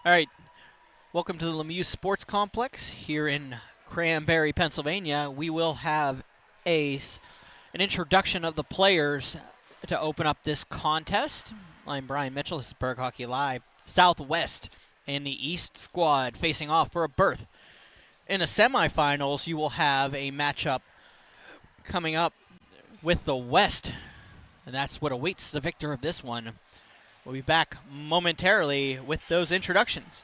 All right, welcome to the Lemieux Sports Complex here in Cranberry, Pennsylvania. We will have an introduction of the players to open up this contest. I'm Brian Mitchell. This is Berg Hockey Live. Southwest and the East squad facing off for a berth. In the semifinals, you will have a matchup coming up with the West, and that's what awaits the victor of this one. We'll be back momentarily with those introductions.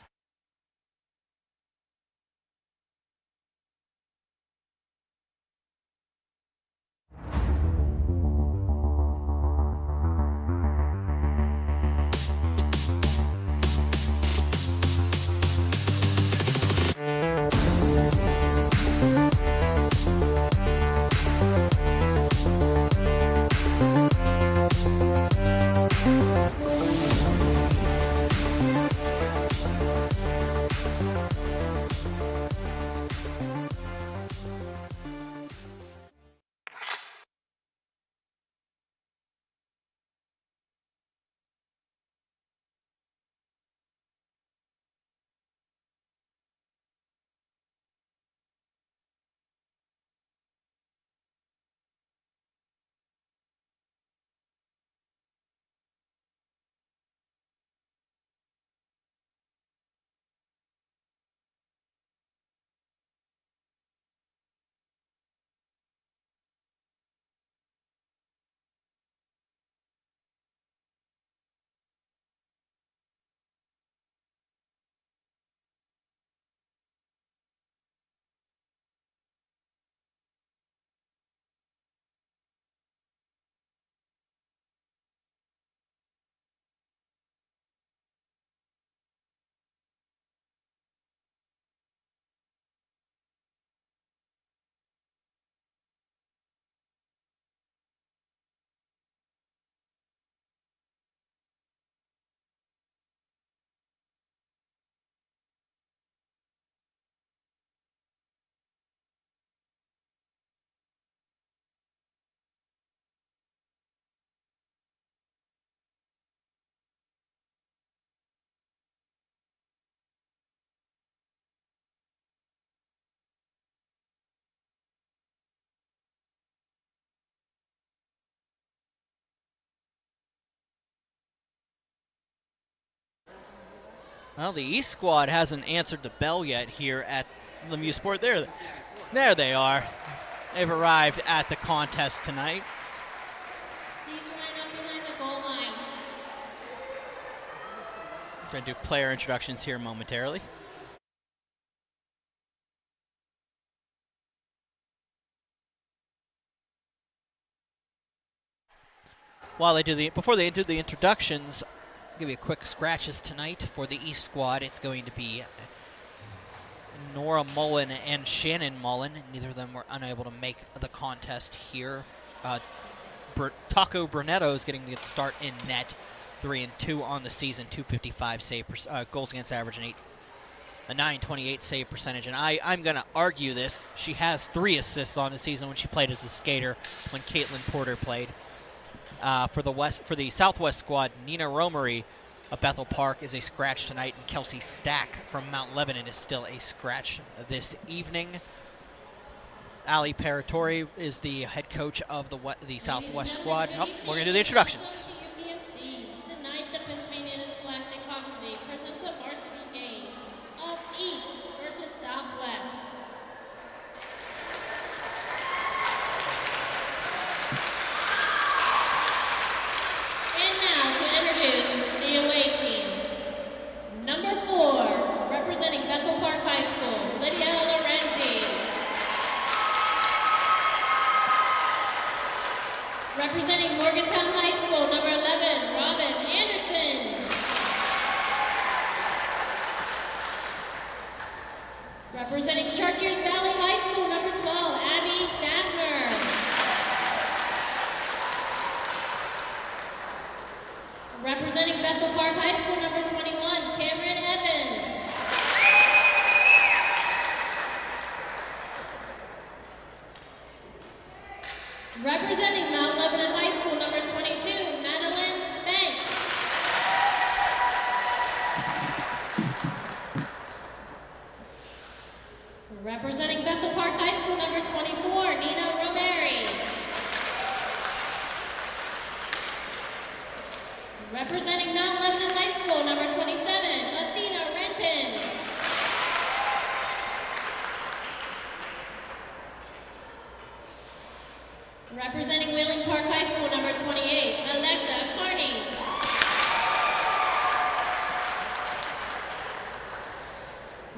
Well, the East squad hasn't answered the bell yet here at Lemieux Sport. There they are. They've arrived at the contest tonight. Please line up behind the goal line. I'm going to do player introductions here momentarily. Before they do the introductions, I'll give you a quick scratches tonight for the East squad. It's going to be Nora Mullen and Shannon Mullen. Neither of them were unable to make the contest here. Taco Brunetto is getting the start in net, 3-2 on the season, .255 goals against average, and a .928 save percentage. And I'm going to argue this. She has 3 assists on the season when she played as a skater when Caitlin Porter played. For the Southwest squad, Nina Romery of Bethel Park is a scratch tonight, and Kelsey Stack from Mount Lebanon is still a scratch this evening. Ali Paratori is the head coach of the Southwest squad. We're going to do the introductions. UPMC. Tonight, the Pennsylvania Intergalactic Hockey League presents a varsity game of East versus Southwest. And now to introduce the away team. Number 4, representing Bethel Park High School, Lydia Lorenzi. Representing Morgantown High School, number 11, Robin Anderson. Representing Chartiers Valley High School, number 12, Abby Daffner. Representing Bethel Park High School, number 21, Cameron Evans. Representing Mount Lebanon High School, number 22, Madeline Bank.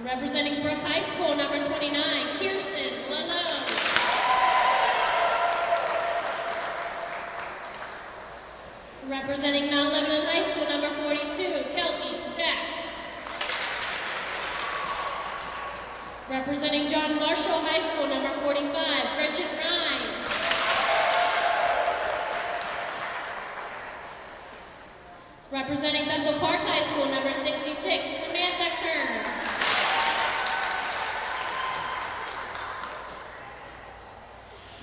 Representing Brook High School, number 29, Kirsten Lalone. Representing Mount Lebanon High School, number 42, Kelsey Stack. Representing John Marshall High School, number 45, Gretchen Ryan. Representing Bethel Park High School, number 66, Samantha Kern.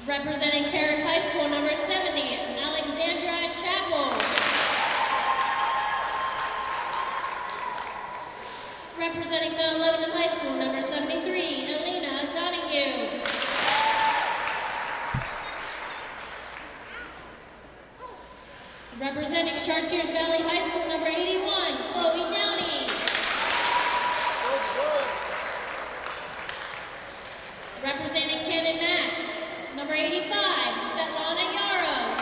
Representing Carrick High School, number 70, Alexandra Chapel. Representing Mount Lebanon High School, number 73, Elena Donahue. Representing Chartiers Valley High School, number 81, Chloe Downey. Representing Cannon Mac, number 85, Svetlana Yaros.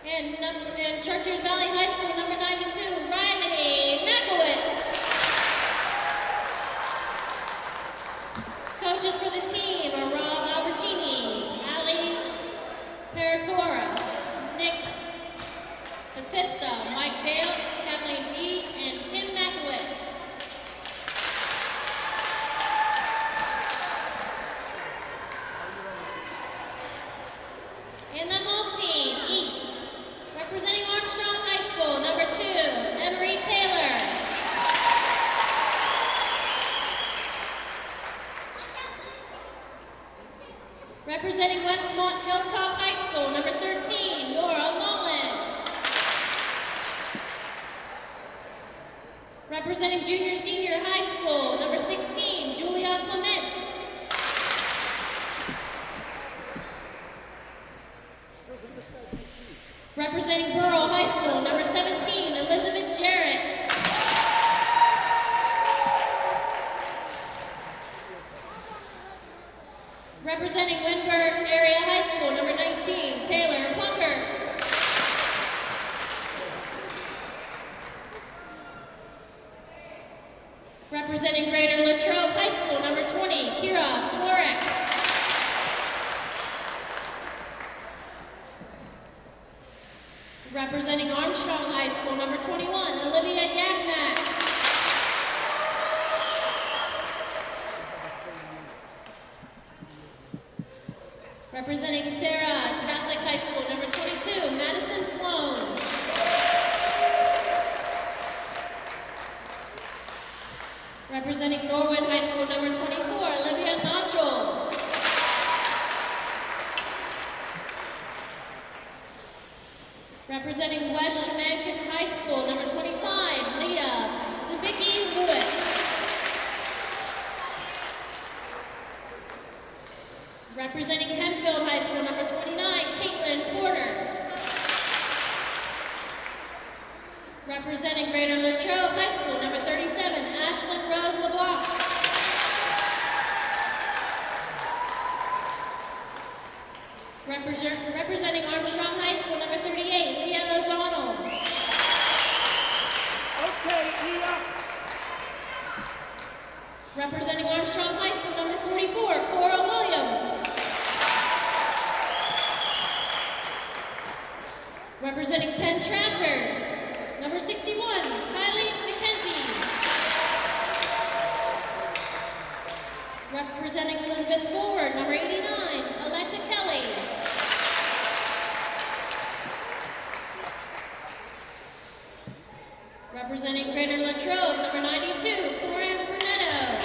And Chartiers Valley High School, number 92, Riley Makowitz. Coaches for the team are Rob Albertini, Ali Paratora, Nick Batista, Mike Dale, Kathleen D, and Kim Makowitz. And the home team, East, representing Armstrong High School, number 2, Emery Taylor. Representing Westmont Hilltop High School, number 13, Nora Mullen. Representing Junior Senior High School, number 16, Julia Clement. Representing Burrell High School, number 17, Elizabeth Jarrett. Representing Windber Area High School, number 19, Taylor Punker. Representing Greater Latrobe High School, number 20, Kira Florek. Representing Armstrong High School, number 21, Olivia Yagnak. Representing Sarah Catholic High School, number 22, Madison Sloan. Representing Norwood High School, number 24, Olivia Nachol. Representing West Shenandoah High School, number 25, Leah Sabicki Lewis. Representing Hempfield High School, number 29, Caitlin Porter. Representing Greater Latrobe High School, number 37, Ashlyn Rose LeBlanc. Representing Armstrong High School, number 38, Leah O'Donnell. Okay, Leah. Representing Armstrong High School, number 44, Cora Williams. Representing Penn Trafford, number 61, Kylie McKenzie. Representing Elizabeth Ford, number 89, Alexa Kelly. Representing Greater Latrobe, number 92, Corinne Brunetto.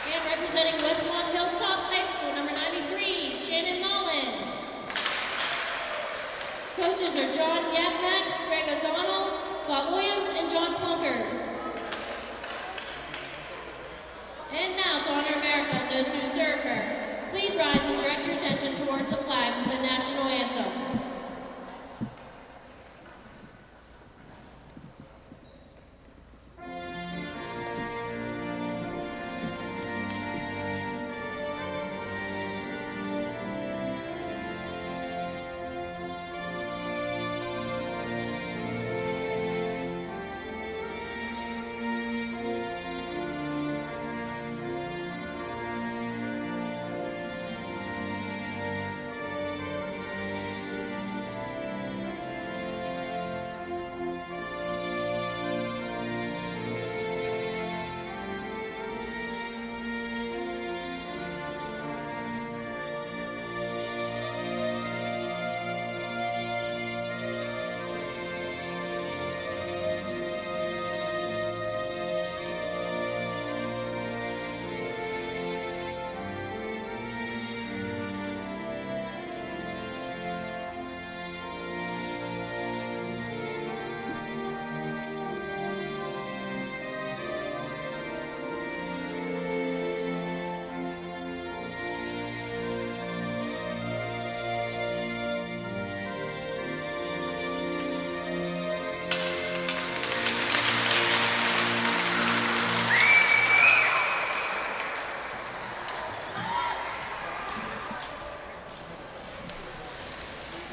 And representing Westmont Hilltop High School, number 93, Shannon Mullen. Coaches are John Yapnak, Greg O'Donnell, Scott Williams, and John Plunker. And now to honor America and those who serve her, please rise and direct your attention towards the flag for the national anthem.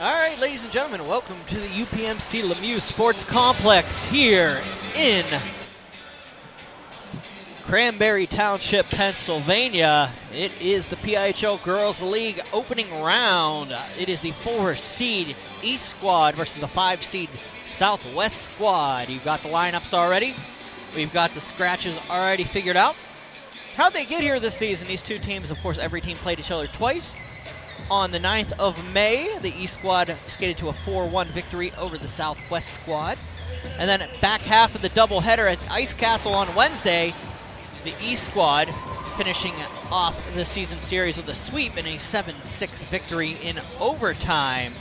All right, ladies and gentlemen, welcome to the UPMC Lemieux Sports Complex here in Cranberry Township, Pennsylvania. It is the PIHL Girls League opening round. It is the 4-seed East squad versus the 5-seed Southwest squad. You've got the lineups already. We've got the scratches already figured out. How'd they get here this season? These two teams, of course, every team played each other twice. On the 9th of May, the East squad skated to a 4-1 victory over the Southwest squad. And then back half of the doubleheader at Ice Castle on Wednesday, the East squad finishing off the season series with a sweep in a 7-6 victory in overtime.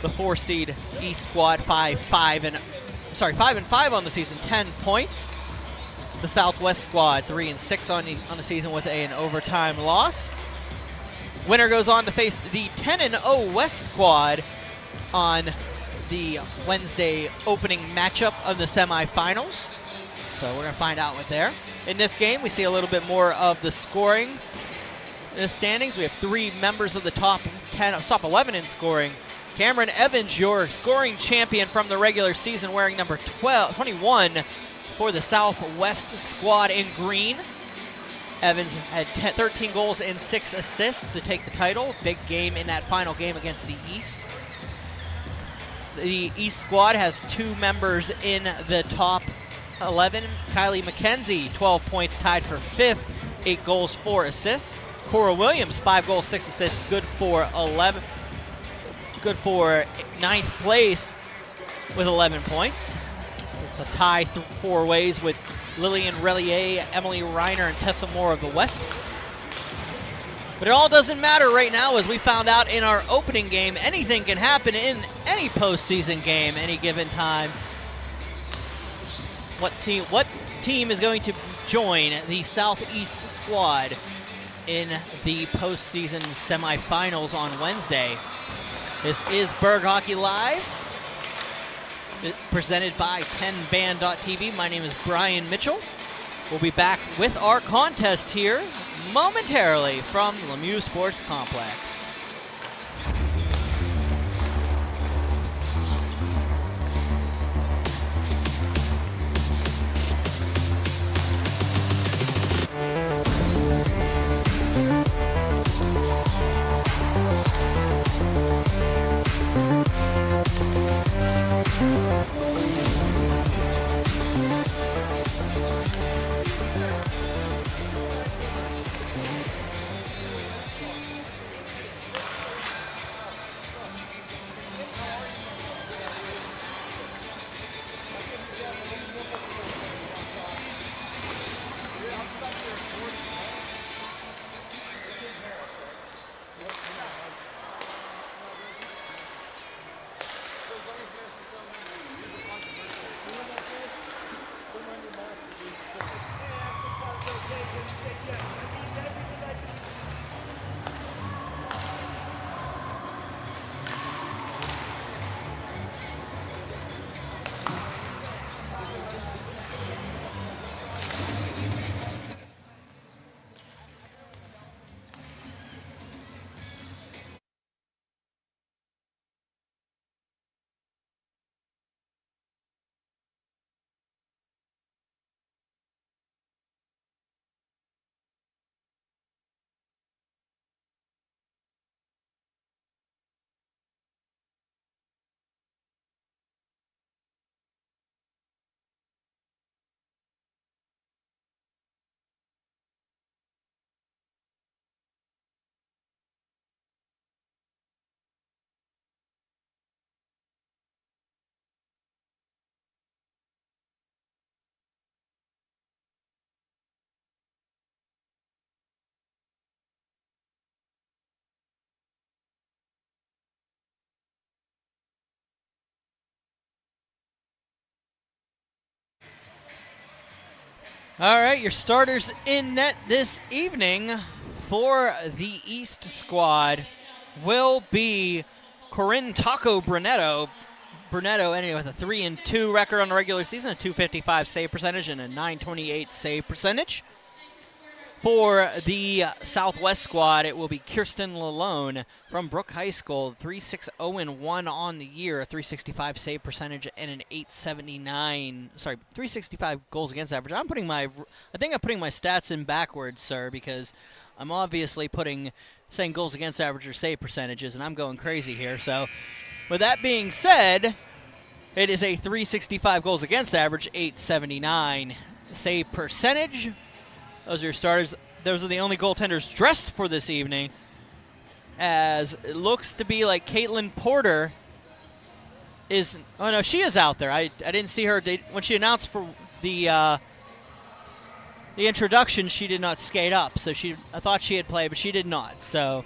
The 4-seed East squad 5-5 on the season, 10 points. The Southwest squad 3-6 on the season with an overtime loss. Winner goes on to face the 10-0 West squad on the Wednesday opening matchup of the semifinals. So we're going to find out what there. In this game, we see a little bit more of the scoring in the standings. We have 3 members of the top 11 in scoring. Cameron Evans, your scoring champion from the regular season, wearing number 21 for the Southwest squad in green. Evans had 13 goals and 6 assists to take the title. Big game in that final game against the East. The East squad has 2 members in the top 11. Kylie McKenzie, 12 points, tied for 5th, 8 goals, 4 assists. Cora Williams, 5 goals, 6 assists, good for 9th place with 11 points. It's a tie 4 ways with Lillian Relier, Emily Reiner, and Tessa Moore of the West. But it all doesn't matter right now, as we found out in our opening game. Anything can happen in any postseason game any given time. What team is going to join the Southeast squad in the postseason semifinals on Wednesday? This is Berg Hockey Live, presented by 10band.tv. My name is Brian Mitchell. We'll be back with our contest here momentarily from Lemieux Sports Complex. All right, your starters in net this evening for the East squad will be Corinne Taco Brunetto. Brunetto ending with a 3-2 record on the regular season, a .255 save percentage and a .928 save percentage. For the Southwest squad, it will be Kirsten Lalone from Brook High School, 3.60-1 on the year, a 365 save percentage and an 365 goals against average. I think I'm putting my stats in backwards, sir, because I'm obviously saying goals against average or save percentages, and I'm going crazy here. So, with that being said, it is a 365 goals against average, 879 save percentage. Those are your starters. Those are the only goaltenders dressed for this evening, as it looks to be like Caitlin Porter is. Oh no, she is out there. I didn't see her when she announced for the introduction. She did not skate up, so I thought she had played, but she did not. So.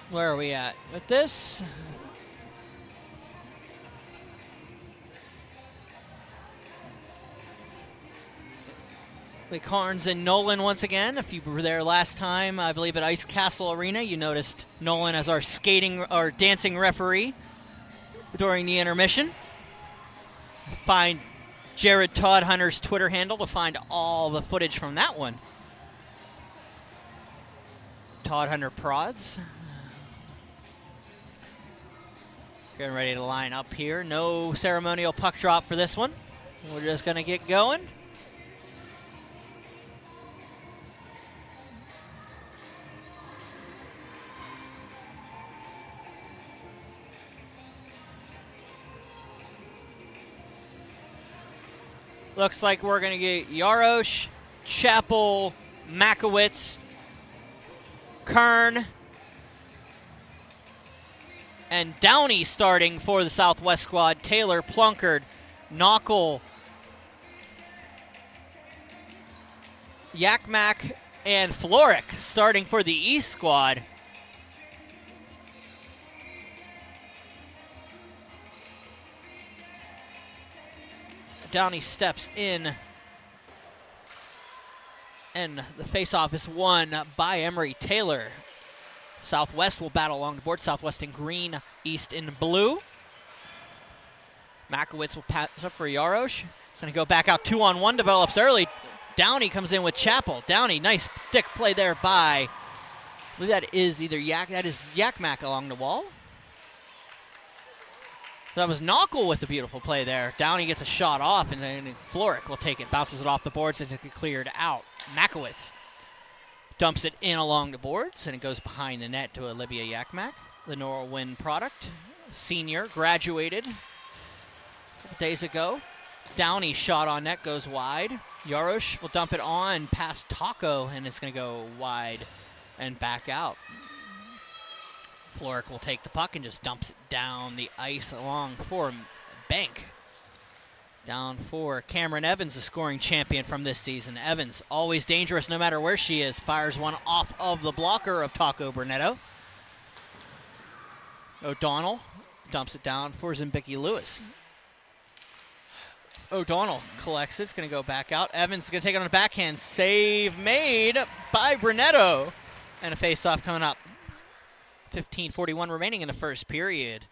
Where are we at with this? Carnes and Nolan once again. If you were there last time, I believe at Ice Castle Arena, you noticed Nolan as our dancing referee during the intermission. Find Jared Todd Hunter's Twitter handle to find all the footage from that one. Todd Hunter prods. Getting ready to line up here. No ceremonial puck drop for this one. We're just going to get going. Looks like we're going to get Yarosh, Chappell, Makowitz, Kern, and Downey starting for the Southwest squad. Taylor, Plunkard, Knockel, Yakmak, and Floric starting for the East squad. Downey steps in, and the faceoff is won by Emery Taylor. Southwest will battle along the board. Southwest in green, East in blue. Makowitz will pass up for Yarosh. It's going to go back out 2-on-1, develops early. Downey comes in with Chappell. Downey, nice stick play there by, I believe that is Yakmak along the wall. That was Knockel with a beautiful play there. Downey gets a shot off, and then Floric will take it, bounces it off the boards, and it cleared out. Makowitz dumps it in along the boards, and it goes behind the net to Olivia Yakmak, the Norwin product. Senior, graduated a couple days ago. Downey shot on net, goes wide. Yarosh will dump it on past Taco, and it's going to go wide and back out. Floric will take the puck and just dumps it down the ice along for Bank. Down for Cameron Evans, the scoring champion from this season. Evans, always dangerous no matter where she is. Fires one off of the blocker of Taco Burnetto. O'Donnell dumps it down for Zimbicki Lewis. O'Donnell collects it. It's going to go back out. Evans is going to take it on the backhand. Save made by Burnetto. And a face-off coming up. 15:41 remaining in the first period.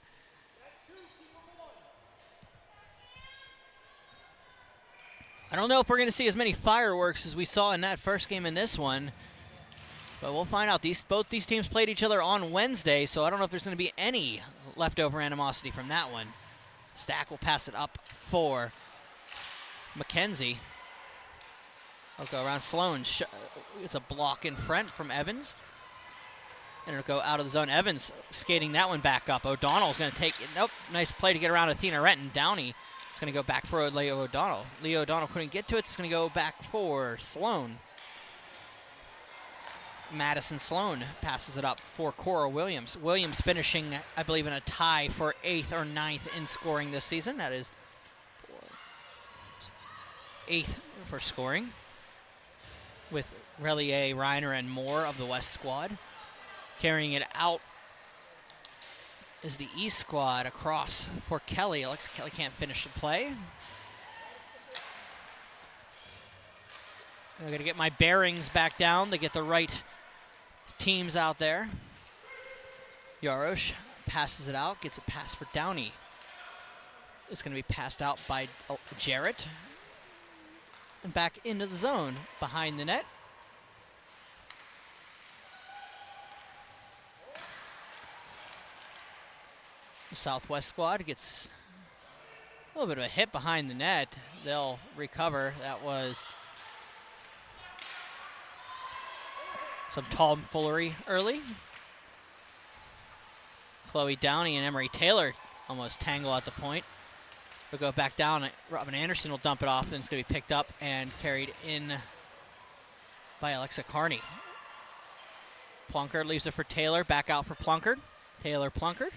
I don't know if we're going to see as many fireworks as we saw in that first game in this one, but we'll find out. Both these teams played each other on Wednesday, so I don't know if there's going to be any leftover animosity from that one. Stack will pass it up for McKenzie. I'll go around Sloan. It's a block in front from Evans. And it'll go out of the zone. Evans skating that one back up. O'Donnell's going to take it. Nope. Nice play to get around Athena Renton. Downey is going to go back for Leo O'Donnell. Leo O'Donnell couldn't get to it. It's going to go back for Sloan. Madison Sloan passes it up for Cora Williams. Williams finishing, I believe, in a tie for 8th or 9th in scoring this season. That is 8th for scoring, with Relier, Reiner, and Moore of the West squad. Carrying it out is the East squad across for Kelly. Alexa Kelly can't finish the play. I'm going to get my bearings back down to get the right teams out there. Yarosh passes it out, gets a pass for Downey. It's going to be passed out by Jarrett. And back into the zone behind the net. The Southwest squad gets a little bit of a hit behind the net. They'll recover. That was some tomfoolery early. Chloe Downey and Emery Taylor almost tangle at the point. They'll go back down. Robin Anderson will dump it off, and it's going to be picked up and carried in by Alexa Carney. Plunkard leaves it for Taylor. Back out for Plunkard. Taylor Plunkard.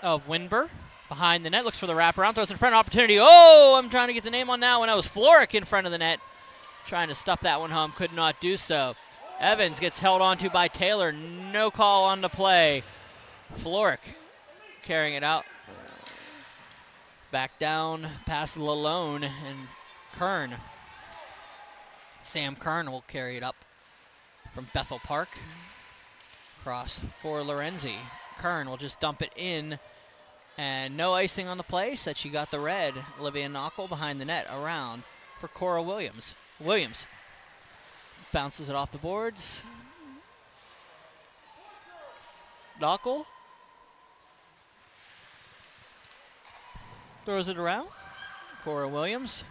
Of Winber behind the net, looks for the wraparound, throws in front, opportunity. Oh, I'm trying to get the name on that one. That was Floric in front of the net, trying to stuff that one home, could not do so. Evans gets held onto by Taylor, no call on the play. Floric carrying it out. Back down past Lalone and Kern. Sam Kern will carry it up from Bethel Park. Cross for Lorenzi. Kern will just dump it in, and no icing on the play. Said she got the red. Olivia Knockel behind the net around for Cora Williams. Williams bounces it off the boards. Knockel throws it around. Cora Williams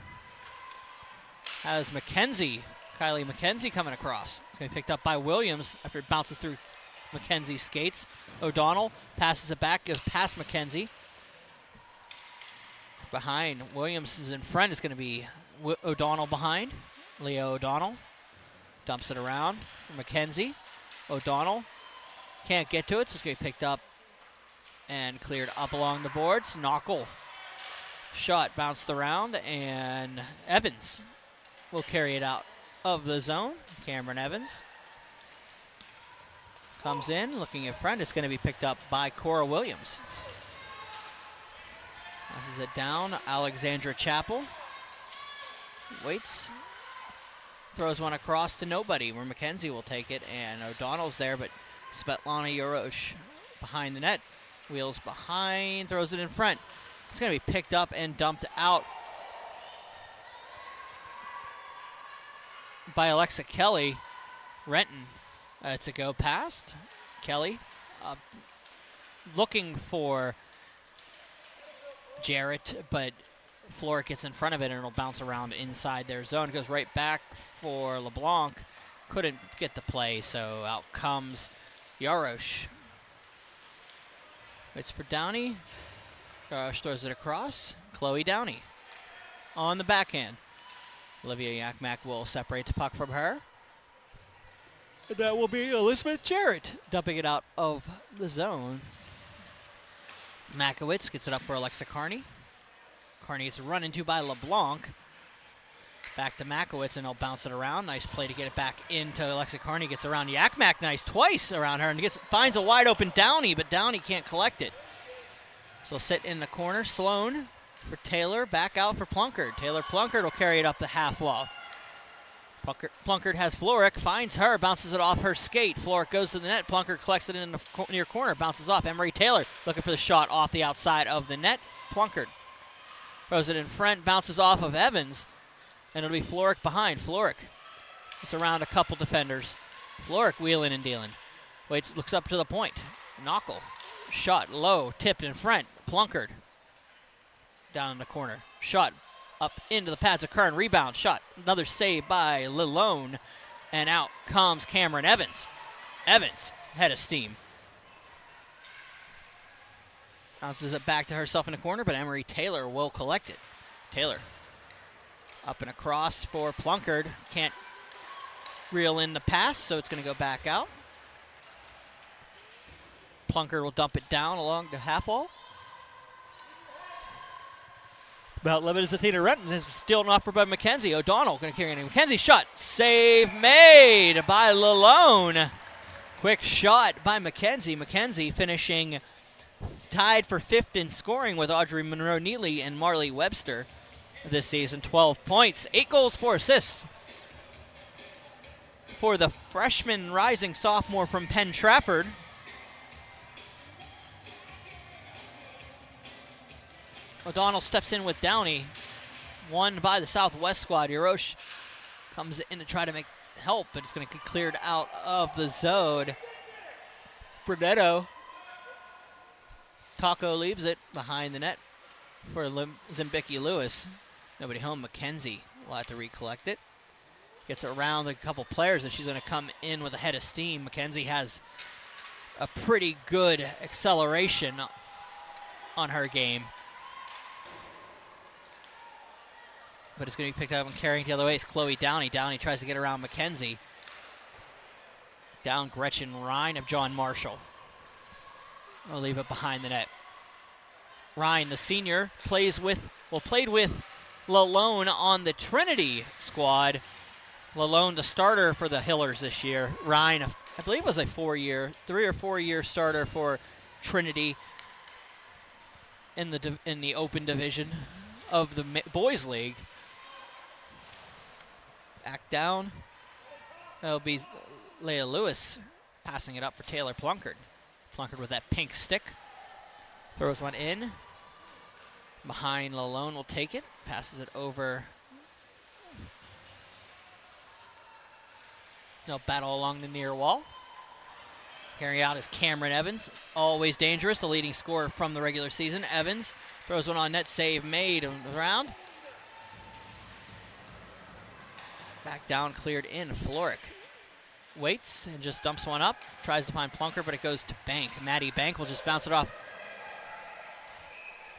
has McKenzie, Kylie McKenzie coming across. It's going to be picked up by Williams after it bounces through McKenzie's skates. O'Donnell passes it back, goes past McKenzie. Behind, Williams is in front. It's going to be O'Donnell behind. Leo O'Donnell dumps it around for McKenzie. O'Donnell can't get to it, so it's going to be picked up and cleared up along the boards. Knockel shot bounced around, and Evans will carry it out of the zone. Cameron Evans comes in, looking in front. It's going to be picked up by Cora Williams. Passes it down. Alexandra Chappell waits. Throws one across to nobody, where McKenzie will take it, and O'Donnell's there, but Svetlana Yorosh behind the net. Wheels behind, throws it in front. It's going to be picked up and dumped out by Alexa Kelly. Renton. It's a go past. Kelly looking for Jarrett, but Floric gets in front of it and it'll bounce around inside their zone. It goes right back for LeBlanc. Couldn't get the play, so out comes Yarosh. It's for Downey. Yarosh throws it across. Chloe Downey on the backhand. Olivia Yakmak will separate the puck from her. That will be Elizabeth Jarrett dumping it out of the zone. Makowitz gets it up for Alexa Carney. Carney gets run into by LeBlanc. Back to Makowitz, and he'll bounce it around. Nice play to get it back into Alexa Carney. Gets around Yakmak nice twice around her, and finds a wide open Downey, but Downey can't collect it. So sit in the corner. Sloan for Taylor. Back out for Plunkard. Taylor Plunkard will carry it up the half wall. Plunkard has Floric, finds her, bounces it off her skate. Floric goes to the net. Plunkard collects it in the near corner, bounces off. Emery Taylor looking for the shot off the outside of the net. Plunkard throws it in front, bounces off of Evans, and it'll be Floric behind. Floric gets around a couple defenders. Floric wheeling and dealing. Waits, looks up to the point. Knockel, shot low, tipped in front. Plunkard down in the corner. Shot up into the pads of Kern. Rebound, shot. Another save by Lalone. And out comes Cameron Evans. Evans, head of steam. Bounces it back to herself in the corner, but Emery Taylor will collect it. Taylor up and across for Plunkard. Can't reel in the pass, so it's going to go back out. Plunkard will dump it down along the half wall. About limited as Athena Renton is still an offer by McKenzie. O'Donnell going to carry it. McKenzie shot. Save made by Lalone. Quick shot by McKenzie. McKenzie finishing tied for fifth in scoring with Audrey Monroe-Neely and Marley Webster this season. 12 points, 8 goals, 4 assists for the freshman rising sophomore from Penn Trafford. O'Donnell steps in with Downey. Won by the Southwest squad. Hirosh comes in to try to make help, but it's going to get cleared out of the zone. Brunetto. Taco leaves it behind the net for Zimbicki Lewis. Nobody home. McKenzie will have to recollect it. Gets around a couple players, and she's going to come in with a head of steam. McKenzie has a pretty good acceleration on her game. But it's going to be picked up and carrying the other way. It's Chloe Downey. Downey tries to get around McKenzie. Down Gretchen Ryan of John Marshall. I'll leave it behind the net. Ryan, the senior, played with Lalone on the Trinity squad. Lalone, the starter for the Hillers this year. Ryan, I believe, was a 3 or 4 year starter for Trinity in the open division of the boys league. Back down. That'll be Leah Lewis passing it up for Taylor Plunkard. Plunkard with that pink stick. Throws one in. Behind Lalone will take it. Passes it over. They'll battle along the near wall. Carrying out is Cameron Evans. Always dangerous, the leading scorer from the regular season. Evans throws one on net, save made around. Back down, cleared in. Floric waits and just dumps one up. Tries to find Plunker, but it goes to Bank. Maddie Bank will just bounce it off.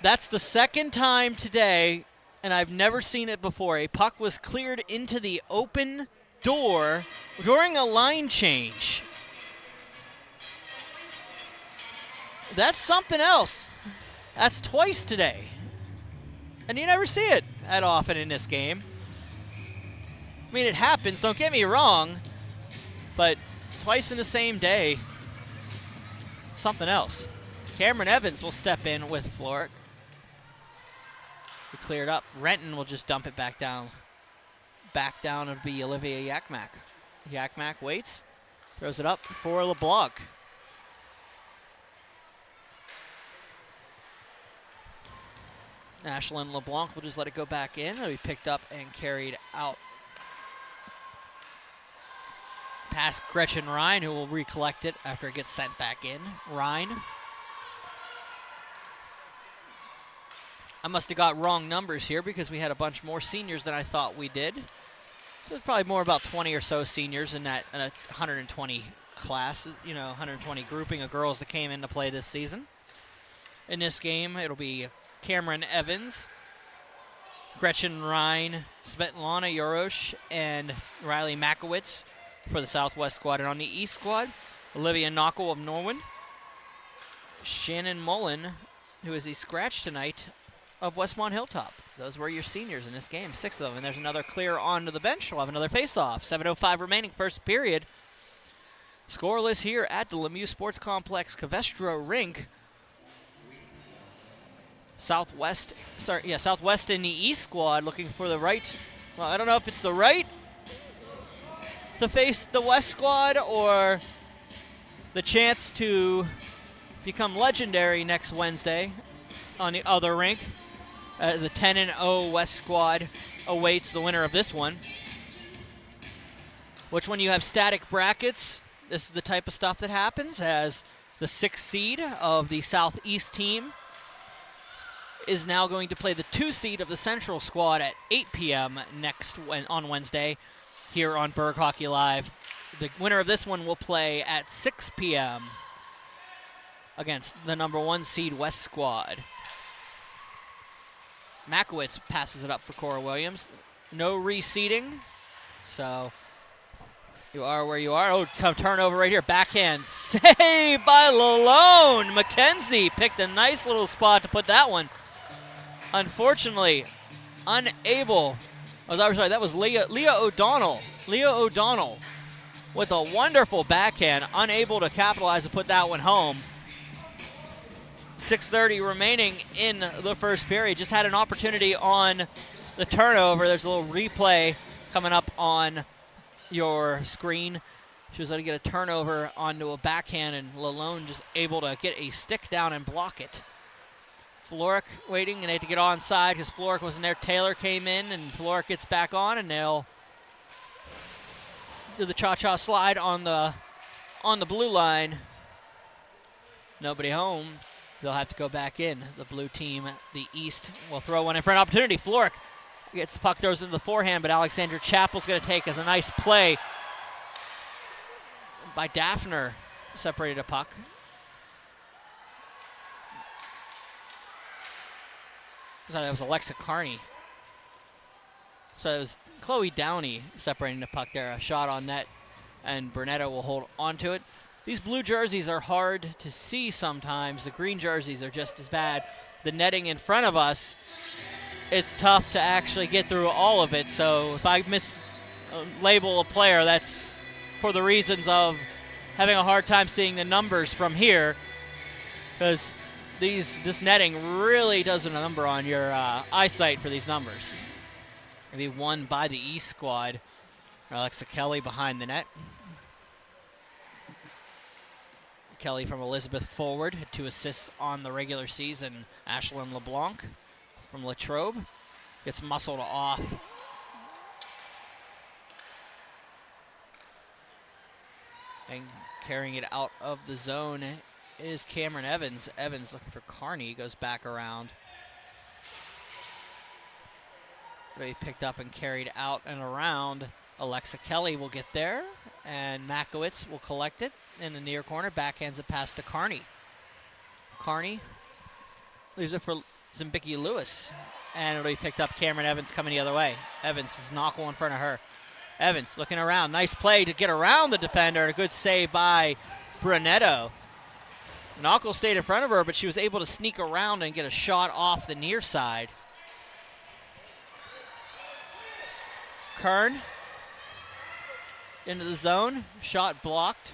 That's the second time today, and I've never seen it before. A puck was cleared into the open door during a line change. That's something else. That's twice today. And you never see it that often in this game. I mean, it happens, don't get me wrong, but twice in the same day, something else. Cameron Evans will step in with Floric. We cleared up. Renton will just dump it back down. Back down would be Olivia Yakmak. Yakmak waits, throws it up for LeBlanc. Ashlyn LeBlanc will just let it go back in. It'll be picked up and carried out. Past Gretchen Ryan, who will recollect it after it gets sent back in. Ryan. I must have got wrong numbers here because we had a bunch more seniors than I thought we did. So it's probably more about 20 or so seniors in that 120 class, 120 grouping of girls that came in to play this season. In this game, it'll be Cameron Evans, Gretchen Ryan, Svetlana Yorosh, and Riley Makowitz for the Southwest squad. And on the East squad, Olivia Knockel of Norwin, Shannon Mullen, who is the scratch tonight, of Westmont Hilltop. Those were your seniors in this game, 6 of them. And there's another clear onto the bench. We'll have another face-off. 7:05 remaining, first period. Scoreless here at the Lemieux Sports Complex Covestro Rink. Southwest in the East squad looking for the right. Well, I don't know if it's the right to face the West squad or the chance to become legendary next Wednesday on the other rink. The 10-0 West squad awaits the winner of this one. Which, when you have static brackets, this is the type of stuff that happens, as the 6th seed of the Southeast team is now going to play the 2 seed of the Central squad at 8 p.m. on Wednesday here on Berg Hockey Live. The winner of this one will play at 6 p.m. against the number 1 seed West squad. Makowitz passes it up for Cora Williams. No reseeding, so you are where you are. Oh, turnover right here. Backhand save by Lalone. McKenzie picked a nice little spot to put that one. Unfortunately, unable. That was Leah O'Donnell. Leah O'Donnell with a wonderful backhand, unable to capitalize to put that one home. 6:30 remaining in the first period. Just had an opportunity on the turnover. There's a little replay coming up on your screen. She was able to get a turnover onto a backhand, and Lalone just able to get a stick down and block it. Floric waiting, and they had to get onside because Floric wasn't there. Taylor came in, and Floric gets back on, and they'll do the cha-cha slide on the blue line. Nobody home. They'll have to go back in. The blue team, the East, will throw one in for an opportunity. Floric gets the puck, throws into the forehand, but Alexandra Chappell's going to take as a nice play by Daphner. Separated a puck. So that was Alexa Carney. So it was Chloe Downey separating the puck there. A shot on net, and Brunetto will hold onto it. These blue jerseys are hard to see sometimes. The green jerseys are just as bad. The netting in front of us, it's tough to actually get through all of it. So if I mislabel a player, that's for the reasons of having a hard time seeing the numbers from here, because this netting really does a number on your eyesight for these numbers. Maybe won by the East squad. Alexa Kelly behind the net. Kelly from Elizabeth forward, had 2 assists on the regular season. Ashlyn LeBlanc from Latrobe gets muscled off. And carrying it out of the zone is Cameron Evans. Evans looking for Carney, goes back around. He picked up and carried out and around. Alexa Kelly will get there, and Makowitz will collect it in the near corner, backhands it past to Carney. Carney leaves it for Zimbicki Lewis, and it'll be picked up. Cameron Evans coming the other way. Evans is knocked in front of her. Evans looking around, nice play to get around the defender, and a good save by Brunetto. Knuckle stayed in front of her, but she was able to sneak around and get a shot off the near side. Kern into the zone, shot blocked.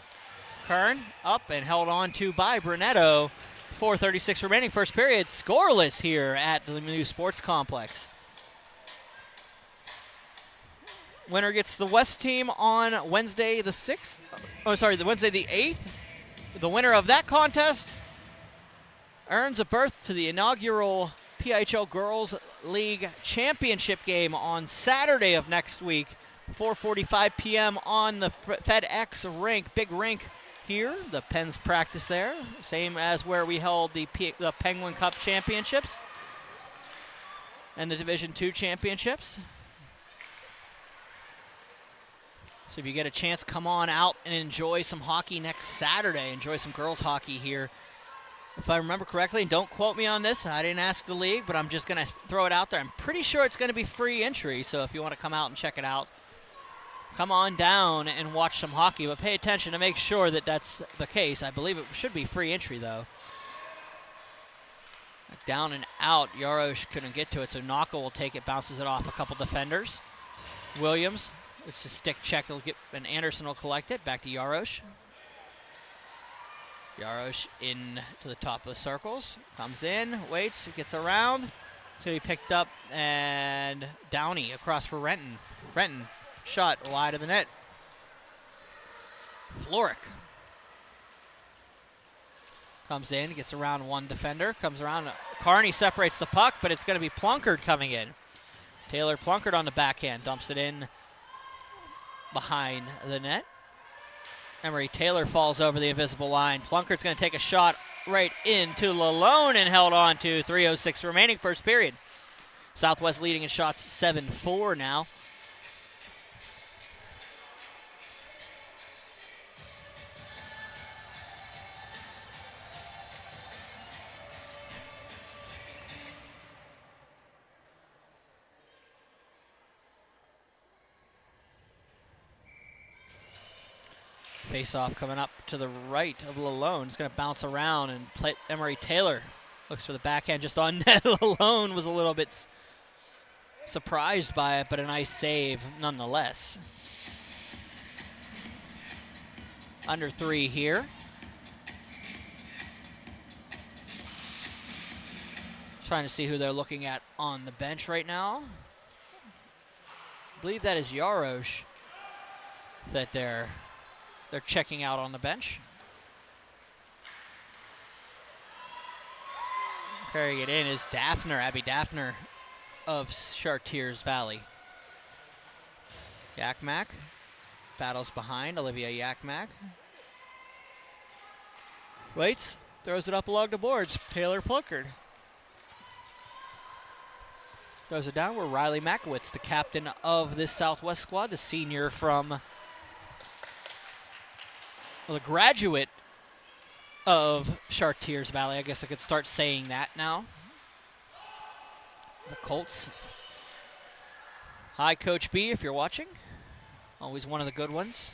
Kern up and held on to by Brunetto. 4:36 remaining, first period, scoreless here at the Lemieux Sports Complex. Winner gets the West team on Wednesday the 6th. Oh, sorry, the Wednesday the 8th. The winner of that contest earns a berth to the inaugural PIHL Girls League Championship game on Saturday of next week, 4:45 p.m. on the FedEx rink, big rink here. The Pens practice there, same as where we held the Penguin Cup Championships and the Division II Championships. So if you get a chance, come on out and enjoy some hockey next Saturday. Enjoy some girls hockey here. If I remember correctly, and don't quote me on this, I didn't ask the league, but I'm just going to throw it out there. I'm pretty sure it's going to be free entry, so if you want to come out and check it out, come on down and watch some hockey, but pay attention to make sure that that's the case. I believe it should be free entry, though. Down and out, Yarosh couldn't get to it, so Naka will take it, bounces it off a couple defenders. Williams, it's a stick check, and Anderson will collect it, back to Yarosh. Yarosh in to the top of the circles, comes in, waits, gets around, so he picked up, and Downey across for Renton. Renton, shot wide of the net. Floric comes in, gets around one defender, comes around. Carney separates the puck, but it's going to be Plunkard coming in. Taylor Plunkard on the backhand, dumps it in behind the net. Emery Taylor falls over the invisible line. Plunkard's going to take a shot right into Lalone and held on to. 3:06 remaining, first period. Southwest leading in shots 7-4 now. Face-off coming up to the right of Lalone. It's going to bounce around and play. Emery Taylor looks for the backhand just on net. Lalone was a little bit surprised by it, but a nice save nonetheless. Under 3 here. Trying to see who they're looking at on the bench right now. I believe that is Yarosh. that they're checking out on the bench. Carrying it in is Daphner, Abby Daphner of Chartiers Valley. Yakmak battles behind, Olivia Yakmak. Waits, throws it up along the boards, Taylor Plunkard. Throws it down where Riley Makowitz, the captain of this Southwest squad, the senior from, well, the graduate of Chartiers Valley. I guess I could start saying that now. The Colts. Hi, Coach B, if you're watching. Always one of the good ones.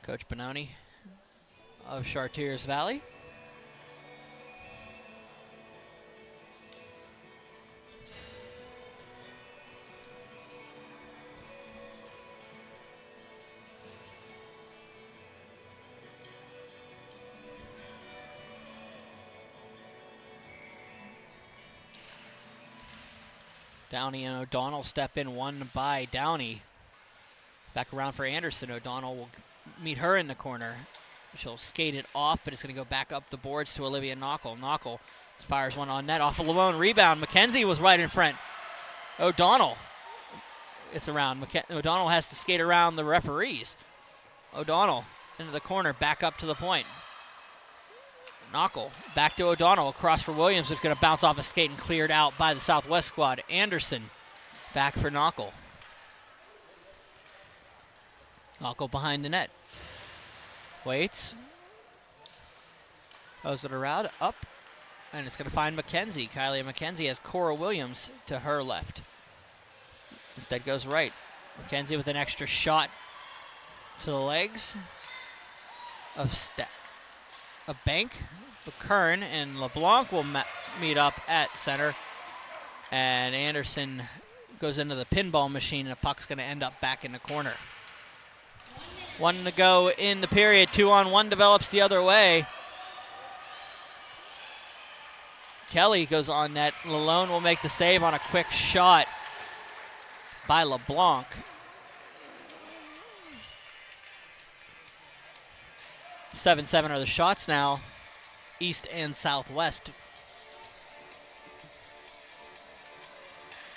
Coach Benoni of Chartiers Valley. Downey and O'Donnell step in, one by Downey. Back around for Anderson. O'Donnell will meet her in the corner. She'll skate it off, but it's going to go back up the boards to Olivia Knockel. Knockel fires one on net off a Lavone rebound. McKenzie was right in front. O'Donnell. It's around. O'Donnell has to skate around the referees. O'Donnell into the corner, back up to the point. Knockel back to O'Donnell, across for Williams, who's going to bounce off a skate and cleared out by the Southwest squad. Anderson back for Knockel. Knockel behind the net. Waits. Throws it around, up, and it's going to find McKenzie. Kylie McKenzie has Cora Williams to her left. Instead goes right. McKenzie with an extra shot to the legs of Bank. Kern and LeBlanc will meet up at center. And Anderson goes into the pinball machine, and the puck's going to end up back in the corner. 1 to go in the period. 2-on-1 develops the other way. Kelly goes on net. Lalone will make the save on a quick shot by LeBlanc. Seven are the shots now, East and Southwest.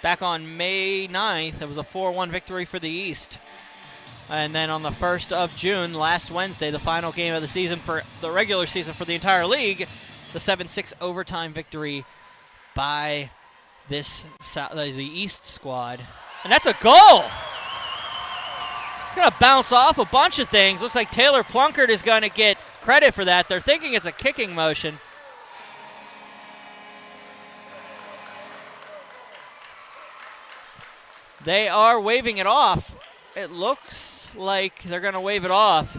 Back on May 9th, it was a 4-1 victory for the East. And then on the 1st of June, last Wednesday, the final game of the season for the regular season for the entire league, the 7-6 overtime victory by this the East squad. And that's a goal! It's going to bounce off a bunch of things. Looks like Taylor Plunkard is going to get credit for that. They're thinking it's a kicking motion. They are waving it off. It looks like they're going to wave it off.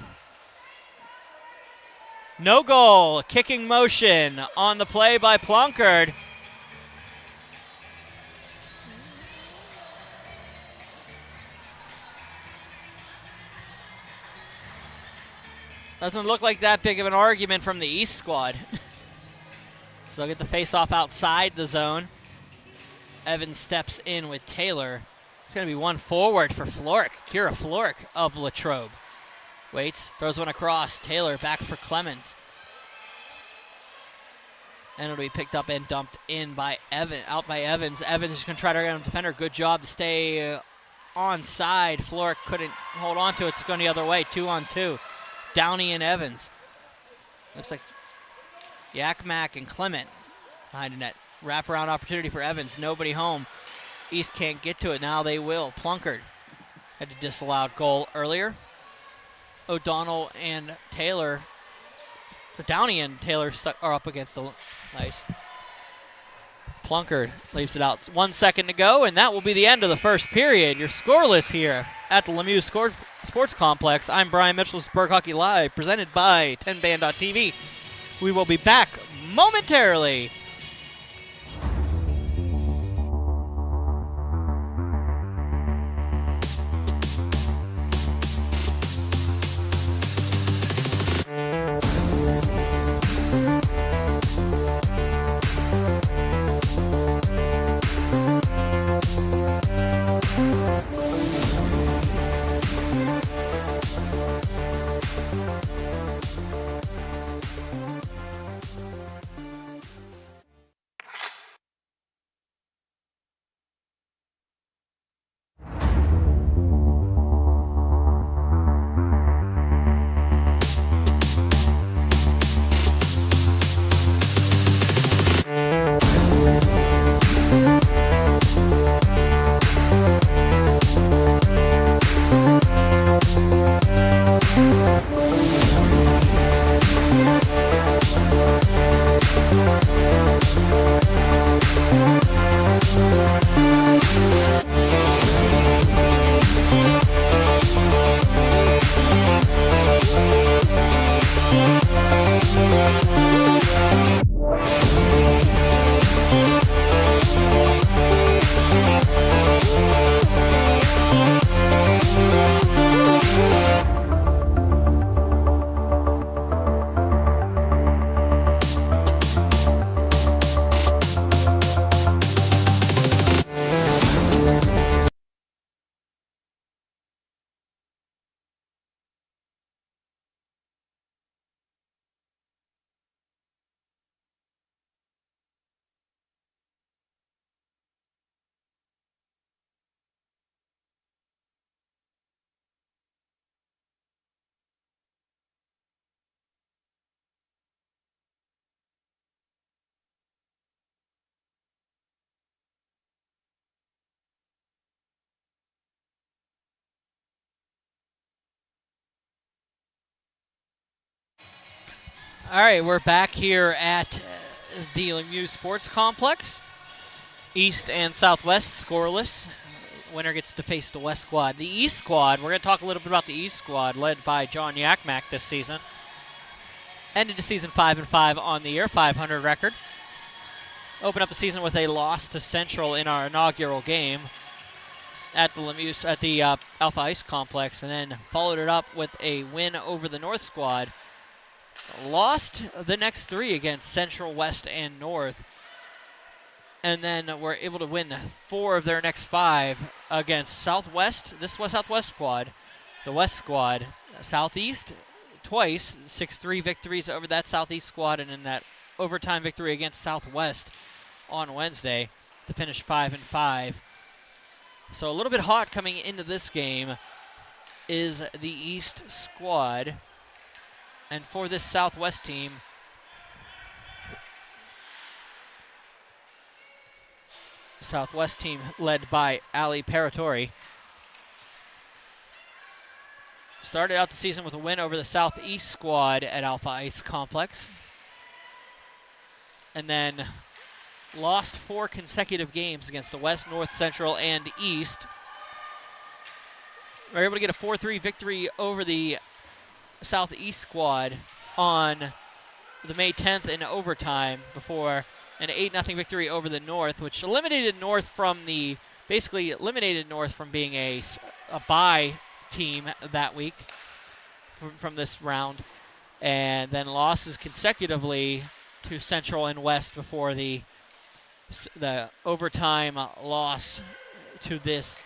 No goal. Kicking motion on the play by Plunkard. Doesn't look like that big of an argument from the East squad. So they'll get the face-off outside the zone. Evans steps in with Taylor. It's going to be one forward for Floric. Kira Floric of Latrobe. Waits, throws one across. Taylor back for Clemens. And it'll be picked up and dumped in by out by Evans. Evans is going to try to get a defender. Good job to stay onside. Floric couldn't hold on to it. It's going the other way. 2-on-2. Downey and Evans. Looks like Yakmak and Clement behind the net. Wraparound opportunity for Evans. Nobody home. East can't get to it. Now they will. Plunkard had a disallowed goal earlier. O'Donnell and Taylor, Downey and Taylor are up against the ice. Plunkard leaves it out. 1 second to go, and that will be the end of the first period. You're scoreless here at the Lemieux Sports Complex. I'm Brian Mitchell, Spur Hockey Live, presented by 10band.tv. We will be back momentarily. All right, we're back here at the Lemieux Sports Complex. East and Southwest scoreless. Winner gets to face the West squad. The East squad, we're going to talk a little bit about the East squad, led by John Yakmak this season. Ended the season 5-5 on the year, 500 record. Opened up the season with a loss to Central in our inaugural game at the Lemieux, at the Alpha Ice Complex, and then followed it up with a win over the North squad. Lost the next three against Central, West, and North, and then were able to win 4 of their next 5 against Southwest, this was Southwest squad, the West squad, Southeast twice, 6-3 victories over that Southeast squad, and then that overtime victory against Southwest on Wednesday to finish 5-5. So a little bit hot coming into this game is the East squad. And for this Southwest team, led by Ali Paratori, started out the season with a win over the Southeast squad at Alpha Ice Complex, and then lost 4 consecutive games against the West, North, Central, and East. They were able to get a 4-3 victory over the Southeast squad on the May 10th in overtime before an 8-0 victory over the North, which eliminated North from being a bye team that week from this round, and then losses consecutively to Central and West before the overtime loss to this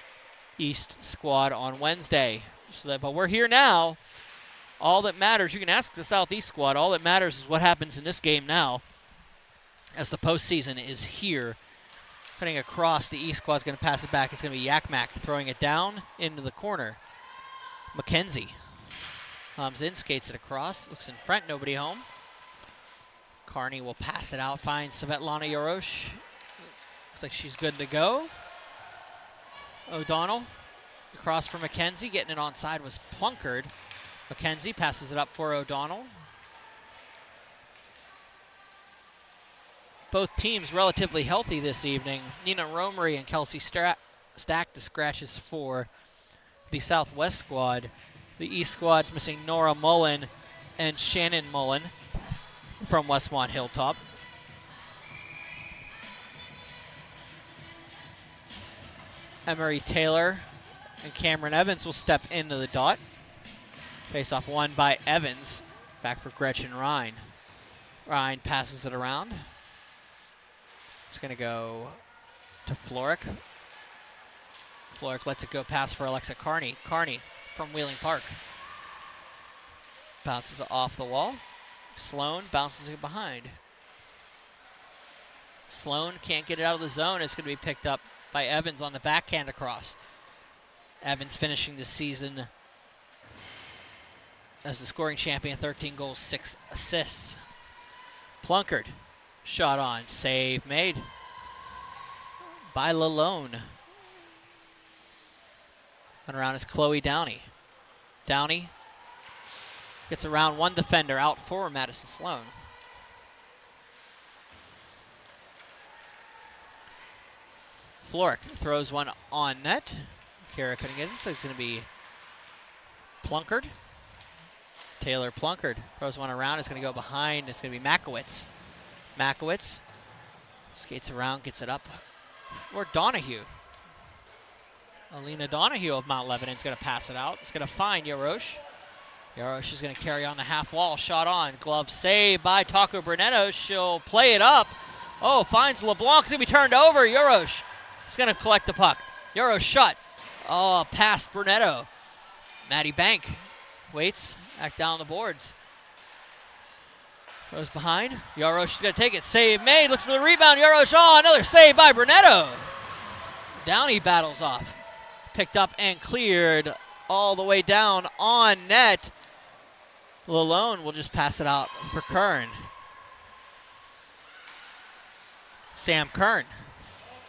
East squad on Wednesday. But we're here now. All that matters, you can ask the Southeast squad, all that matters is what happens in this game now, as the postseason is here. Cutting across, the East squad's going to pass it back. It's going to be Yakmak throwing it down into the corner. McKenzie comes in, skates it across, looks in front, nobody home. Carney will pass it out, finds Svetlana Yorosh. Looks like she's good to go. O'Donnell across for McKenzie, getting it onside was Plunkard. McKenzie passes it up for O'Donnell. Both teams relatively healthy this evening. Nina Romery and Kelsey Stack the scratches for the Southwest squad. The East squad's missing Nora Mullen and Shannon Mullen from Westmont Hilltop. Emery Taylor and Cameron Evans will step into the dot. Face-off won by Evans. Back for Gretchen Ryan. Ryan passes it around. It's going to go to Floric. Floric lets it go pass for Alexa Carney. Carney from Wheeling Park. Bounces off the wall. Sloan bounces it behind. Sloan can't get it out of the zone. It's going to be picked up by Evans on the backhand across. Evans finishing the season as the scoring champion, 13 goals, 6 assists. Plunkard, shot on, save made by Lalone. And around is Chloe Downey. Downey gets around one defender, out for Madison Sloan. Floric throws one on net. Kara couldn't get it, so it's going to be Plunkard. Taylor Plunkard throws one around. It's going to go behind. It's going to be Makowitz. Makowitz skates around, gets it up for Donahue. Alina Donahue of Mount Lebanon is going to pass it out. It's going to find Yorosh. Yorosh is going to carry on the half wall. Shot on. Glove save by Taco Brunetto. She'll play it up. Oh, finds LeBlanc. It's going to be turned over. Yorosh is going to collect the puck. Yorosh shot. Oh, past Brunetto. Maddie Bank waits. Back down the boards. Goes behind. Yorosh is going to take it. Save made. Looks for the rebound. Yorosh. Oh, another save by Brunetto. Downey battles off. Picked up and cleared all the way down on net. Lalone will just pass it out for Kern. Sam Kern.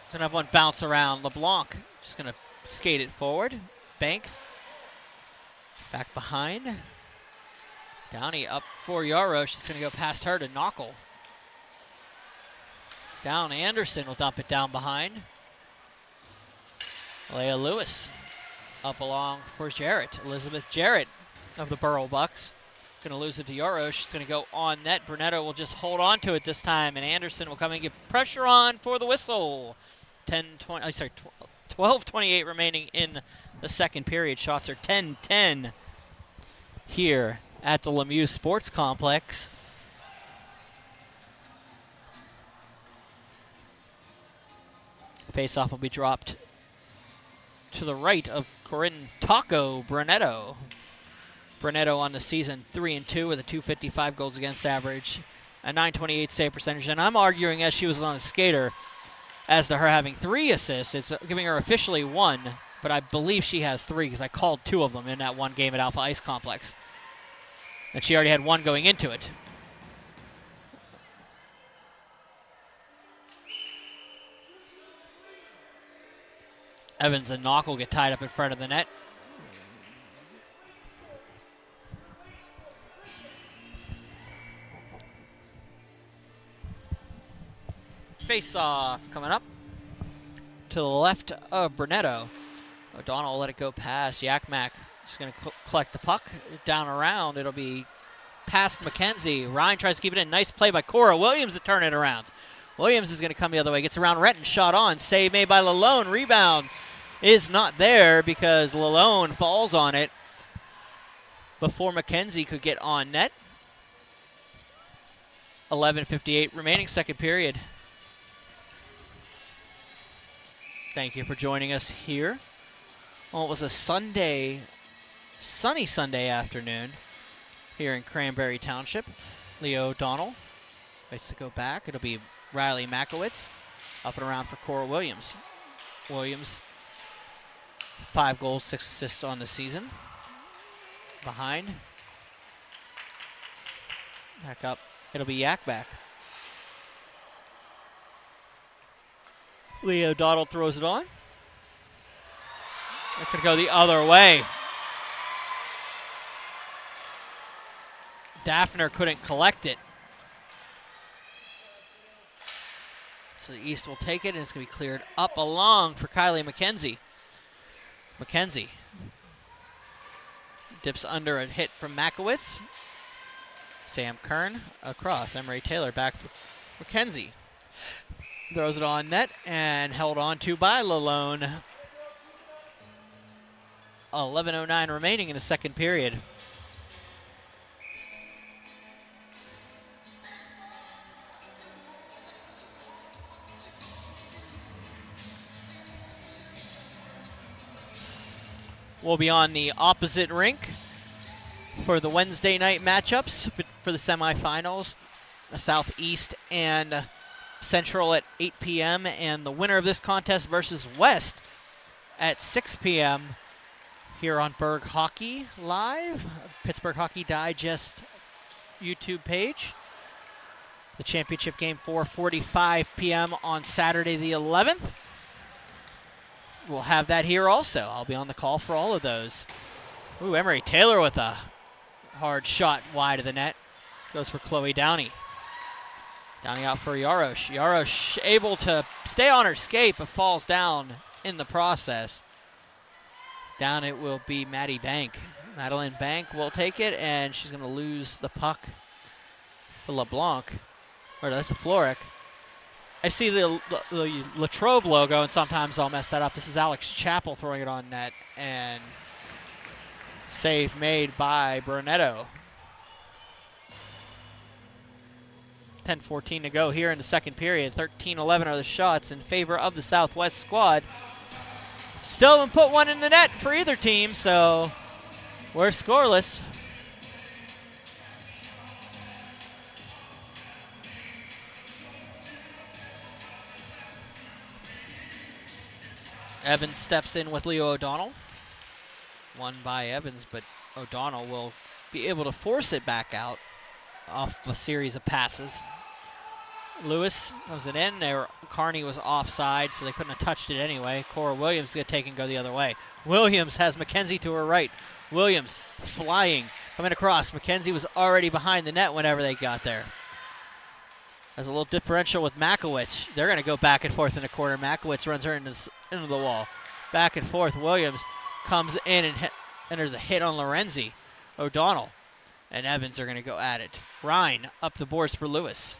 He's going to have one bounce around. LeBlanc just going to skate it forward. Bank. Back behind. Downey up for Yarrow. She's going to go past her to Knockel. Down Anderson will dump it down behind. Leah Lewis up along for Jarrett. Elizabeth Jarrett of the Burrell Bucks. Going to lose it to Yarrow. She's going to go on net. Brunetto will just hold on to it this time, and Anderson will come and get pressure on for the whistle. 12:28 remaining in the second period. Shots are 10-10 here at the Lemieux Sports Complex. Face-off will be dropped to the right of Corinne Taco Brunetto. Brunetto on the season 3-2 with a .255 goals against average, a .928 save percentage. And I'm arguing, as she was on a skater, as to her having 3 assists. It's giving her officially 1, but I believe she has 3 because I called 2 of them in that one game at Alpha Ice Complex. And she already had 1 going into it. Evans and Knockel get tied up in front of the net. Face-off coming up to the left of Brunetto. O'Donnell will let it go past Yakmak. She's going to collect the puck down around. It'll be past McKenzie. Ryan tries to keep it in. Nice play by Cora Williams to turn it around. Williams is going to come the other way. Gets around Renton. Shot on. Save made by Lalone. Rebound is not there because Lalone falls on it before McKenzie could get on net. 11:58 remaining second period. Thank you for joining us here. Well, it was a sunny Sunday afternoon here in Cranberry Township. Leo O'Donnell waits to go back. It'll be Riley Makowitz up and around for Cora Williams. Williams, 5 goals, 6 assists on the season. Behind. Back up. It'll be Yak back. Leo O'Donnell throws it on. It's going to go the other way. Daffner couldn't collect it. So the East will take it, and it's going to be cleared up along for Kylie McKenzie. McKenzie dips under a hit from Makowitz. Sam Kern across. Emery Taylor back for McKenzie. Throws it on net and held on to by Lalone. 11:09 remaining in the second period. We'll be on the opposite rink for the Wednesday night matchups for the semifinals. Southeast and Central at 8 p.m. and the winner of this contest versus West at 6 p.m. here on Berg Hockey Live, Pittsburgh Hockey Digest YouTube page. The championship game 4:45 p.m. on Saturday the 11th. We'll have that here also. I'll be on the call for all of those. Ooh, Emery Taylor with a hard shot wide of the net. Goes for Chloe Downey. Downey out for Yarosh. Yarosh able to stay on her skate, but falls down in the process. Down it will be Maddie Bank. Madeline Bank will take it, and she's going to lose the puck to LeBlanc. Or that's a Floric. I see the Latrobe logo, and sometimes I'll mess that up. This is Alex Chappell throwing it on net, and save made by Brunetto. 10:14 to go here in the second period. 13-11 are the shots in favor of the Southwest squad. Still haven't put one in the net for either team, so we're scoreless. Evans steps in with Leo O'Donnell. Won by Evans, but O'Donnell will be able to force it back out off a series of passes. Lewis comes it in there. Carney was offside, so they couldn't have touched it anyway. Cora Williams is going to take and go the other way. Williams has McKenzie to her right. Williams flying, Coming across, McKenzie was already behind the net whenever they got there. Has a little differential with Makowicz. They're going to go back and forth in the corner. Makowicz runs her into the wall. Back and forth. Williams comes in and there's a hit on Lorenzi. O'Donnell and Evans are going to go at it. Ryan up the boards for Lewis.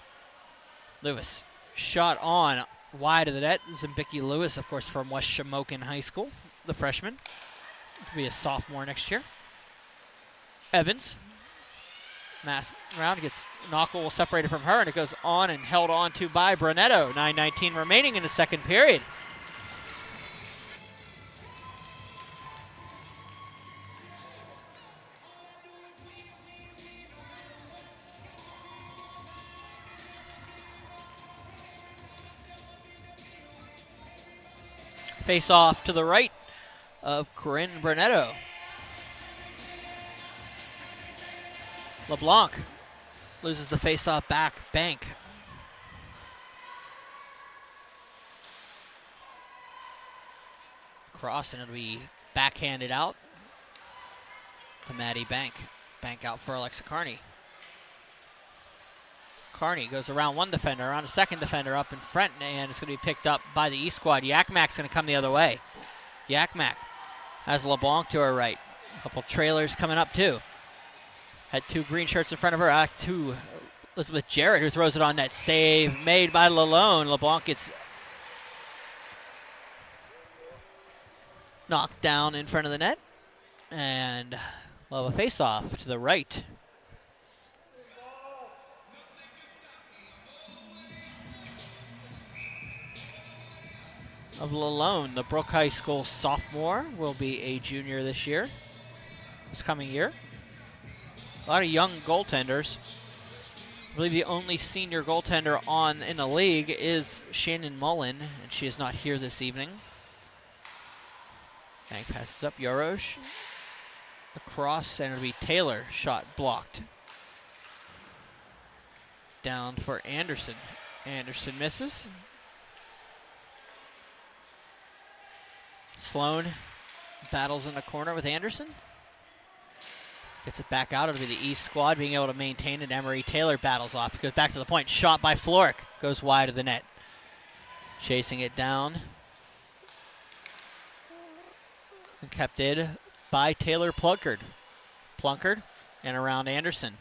Lewis shot on wide of the net. Zimbicki Lewis, of course, from West Shamokin High School, the freshman. Could be a sophomore next year. Evans. Mass round gets Knuckle separated from her, and it goes on and held on to by Brunetto. 9:19 remaining in the second period. Face off to the right of Corinne Brunetto. LeBlanc loses the face-off back bank. Cross, and it'll be backhanded out to Maddie Bank. Bank out for Alexa Carney. Carney goes around one defender, around a second defender up in front, and it's going to be picked up by the East squad. Yakmak's going to come the other way. Yakmak has LeBlanc to her right. A couple trailers coming up too. Had two green shirts in front of her. To Elizabeth Jarrett, who throws it on net. Save made by Lalone. LeBlanc gets knocked down in front of the net. And we'll have a face-off to the right. Of Lalone, the Brook High School sophomore, will be a junior this year, this coming year. A lot of young goaltenders. I believe the only senior goaltender in the league is Shannon Mullen, and she is not here this evening. Bank passes up Yorosh. Across, and it'll be Taylor. Shot blocked. Down for Anderson. Anderson misses. Sloan battles in the corner with Anderson. Gets it back out. It'll be the East squad being able to maintain it. Emery Taylor battles off. Goes back to the point. Shot by Floric. Goes wide of the net. Chasing it down. And kept in by Taylor Plunkard. Plunkard and around Anderson.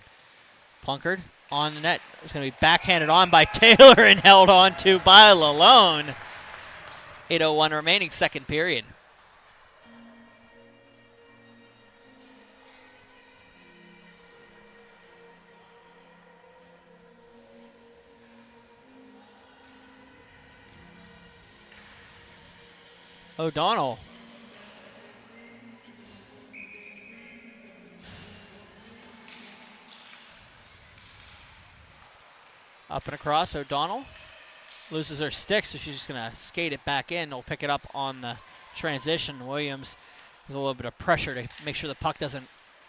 Plunkard on the net. It's going to be backhanded on by Taylor and held on to by Lalone. 8:01 remaining, second period. O'Donnell. Up and across, O'Donnell. Loses her stick, so she's just going to skate it back in. They'll pick it up on the transition. Williams has a little bit of pressure to make sure the puck doesn't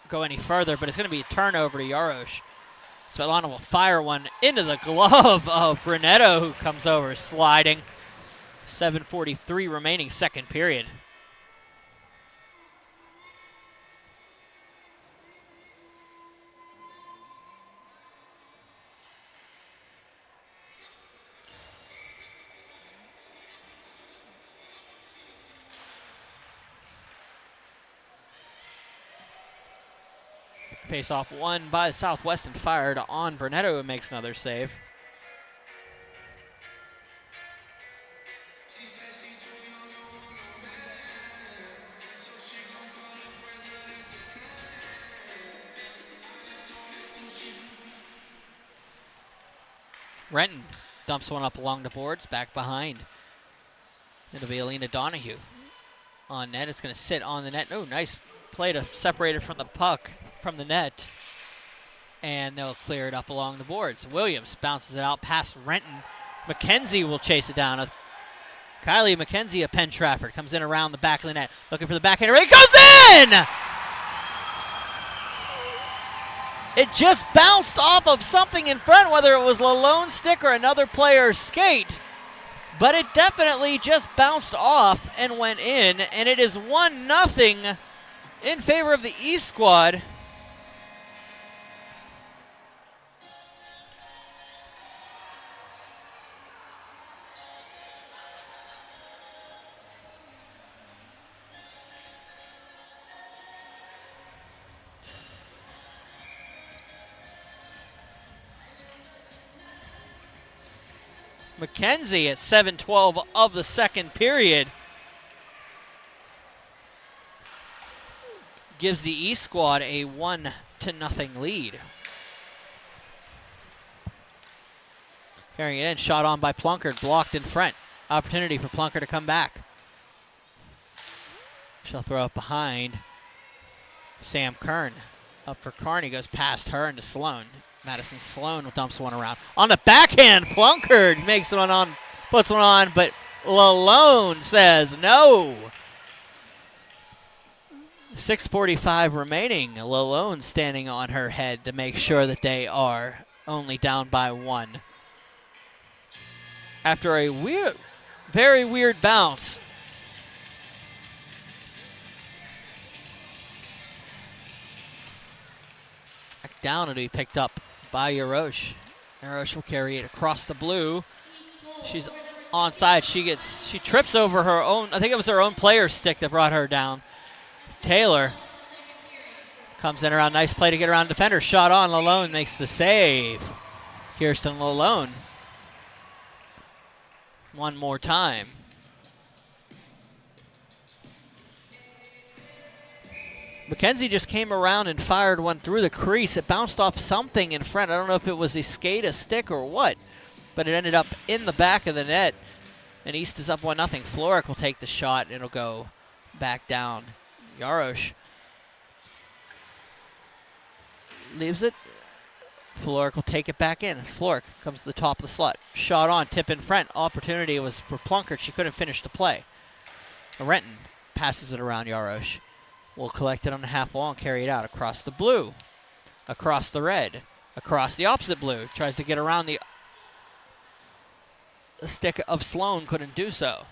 go any further, but it's going to be a turnover to Yarosh. Svetlana will fire one into the glove of Brunetto, who comes over sliding. 7:43 remaining, second period. Face-off won by Southwest and fired on Brunetto, who makes another save. Renton dumps one up along the boards, back behind. It'll be Alina Donahue on net. It's going to sit on the net. Oh, nice play to separate it from the puck from the net. And they'll clear it up along the boards. Williams bounces it out past Renton. McKenzie will chase it down. Kylie McKenzie of Penn Trafford comes in around the back of the net, looking for the backhander. It goes in! It just bounced off of something in front, whether it was Lalone's stick or another player's skate. But it definitely just bounced off and went in, and it is 1-0 in favor of the East squad. McKenzie at 7:12 of the second period gives the East squad a 1-0 lead. Carrying it in, shot on by Plunkard, blocked in front. Opportunity for Plunkard to come back. She'll throw it behind Sam Kern. Up for Carney, goes past her into Sloan. Madison Sloan dumps one around. On the backhand, Plunkard makes one on, puts one on, but Lalone says no. 6:45 remaining. Lalone standing on her head to make sure that they are only down by 1. After a weird, very weird bounce. Back down, it'll be picked up by Yarosh. Yarosh will carry it across the blue. She's onside. She trips over her own, I think it was her own player stick that brought her down. Taylor comes in around, nice play to get around defender. Shot on, Lalone makes the save. Kirsten Lalone. One more time. McKenzie just came around and fired one through the crease. It bounced off something in front. I don't know if it was a skate, a stick, or what, but it ended up in the back of the net. And East is up 1-0. Floric will take the shot, and it'll go back down. Yarosh leaves it. Floric will take it back in. Floric comes to the top of the slot. Shot on, tip in front. Opportunity was for Plunkard. She couldn't finish the play. Renton passes it around Yarosh. Will collect it on the half wall and carry it out across the blue, across the red, across the opposite blue. Tries to get around the stick of Sloan, couldn't do so.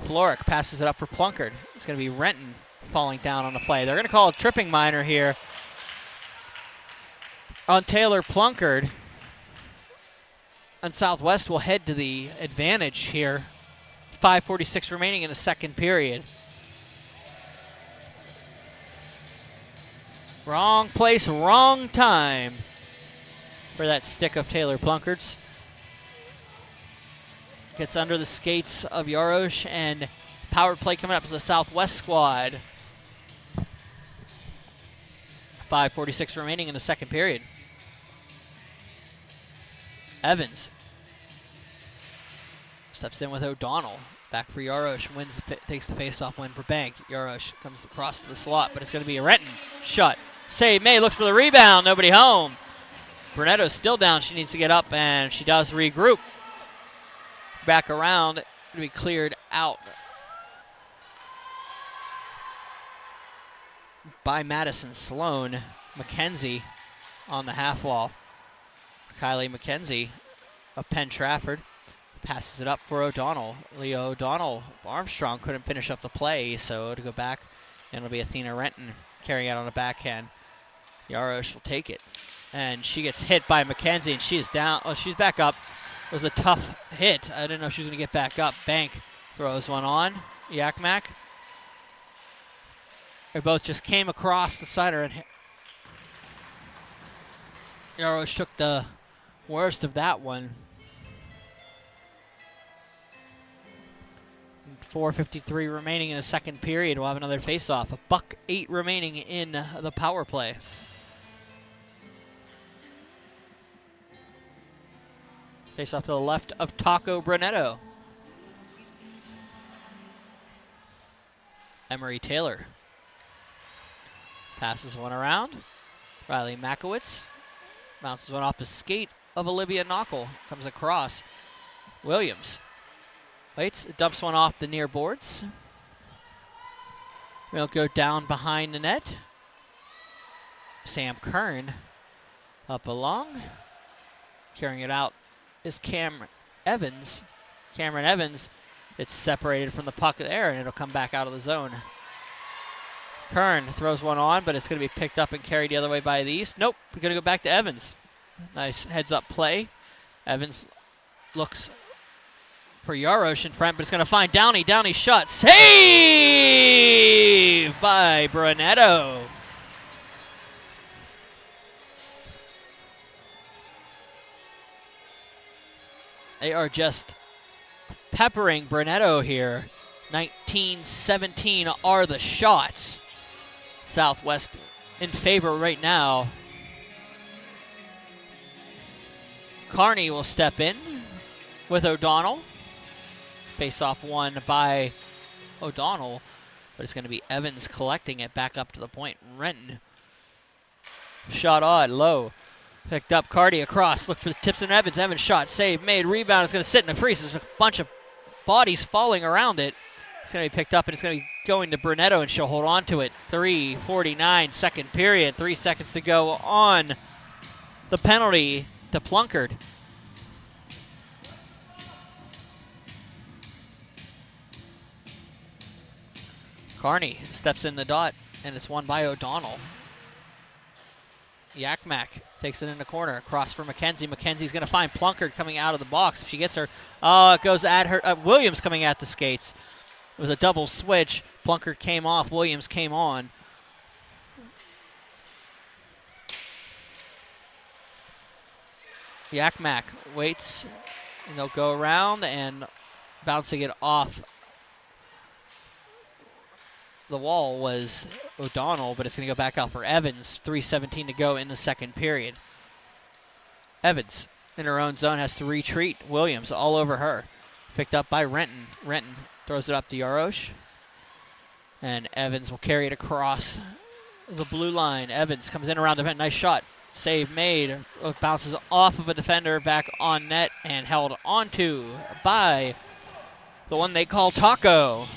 Floric passes it up for Plunkard. It's going to be Renton falling down on the play. They're going to call a tripping minor here on Taylor Plunkard. And Southwest will head to the advantage here. 5:46 remaining in the second period. Wrong place, wrong time for that stick of Taylor Plunkard's. Gets under the skates of Yarosh, and power play coming up to the Southwest squad. 5:46 remaining in the second period. Evans steps in with O'Donnell. Back for Yarosh. Takes the face-off win for Bank. Yarosh comes across to the slot, but it's going to be a Renton shot. Save May looks for the rebound. Nobody home. Brunetto's still down. She needs to get up, and she does regroup. Back around. Going to be cleared out by Madison Sloan. McKenzie on the half wall. Kylie McKenzie of Penn Trafford passes it up for O'Donnell. Leo O'Donnell, Armstrong couldn't finish up the play, so it'll go back, and it'll be Athena Renton carrying out on the backhand. Yarosh will take it, and she gets hit by McKenzie, and she is down. Oh, she's back up. It was a tough hit. I didn't know she was going to get back up. Bank throws one on. Yakmak. They both just came across the center, and Yarosh took the worst of that one. 4:53 remaining in the second period. We'll have another face-off. $1:08 remaining in the power play. Face-off to the left of Taco Brunetto. Emery Taylor passes one around. Riley Makowitz bounces one off the skate of Olivia Knockel. Comes across. Williams waits, dumps one off the near boards. We'll go down behind the net. Sam Kern up along. Carrying it out is Cameron Evans. Cameron Evans, it's separated from the puck there, and it'll come back out of the zone. Kern throws one on, but it's going to be picked up and carried the other way by the East. Nope, we're going to go back to Evans. Nice heads-up play. Evans looks for Yarosh in front, but it's going to find Downey. Downey shot. Save by Brunetto. They are just peppering Brunetto here. 19-17 are the shots. Southwest in favor right now. Kearney will step in with O'Donnell. Face off won by O'Donnell, but it's going to be Evans collecting it back up to the point. Renton. Shot odd, low. Picked up, Cardi across. Look for the tips and Evans. Evans shot, save, made, rebound. It's going to sit in the crease. There's a bunch of bodies falling around it. It's going to be picked up, and it's going to be going to Brunetto, and she'll hold on to it. 3:49, second period. 3 seconds to go on the penalty to Plunkard. Kearney steps in the dot, and it's won by O'Donnell. Yakmak takes it in the corner, across for McKenzie. McKenzie's going to find Plunkard coming out of the box. If she gets her, it goes at her. Williams coming at the skates. It was a double switch. Plunkard came off, Williams came on. Yakmak waits, and they'll go around and bouncing it off the wall was O'Donnell, but it's going to go back out for Evans. 3:17 to go in the second period. Evans in her own zone has to retreat. Williams all over her. Picked up by Renton. Renton throws it up to Yarosh. And Evans will carry it across the blue line. Evans comes in around the event. Nice shot. Save made. Bounces off of a defender back on net and held onto by the one they call Taco.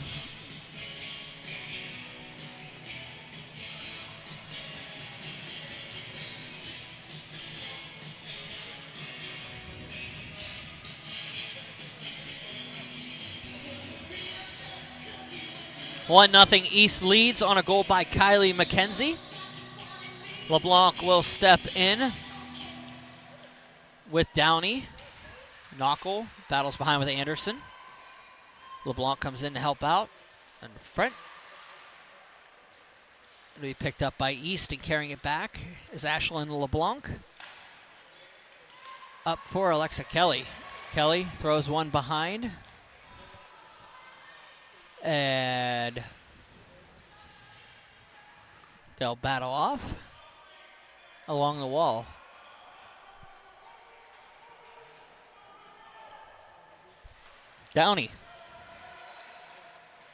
One nothing East leads on a goal by Kylie McKenzie. LeBlanc will step in with Downey. Knockel battles behind with Anderson. LeBlanc comes in to help out in the front. It'll be picked up by East, and carrying it back is Ashlyn LeBlanc. Up for Alexa Kelly. Kelly throws one behind. And they'll battle off along the wall. Downey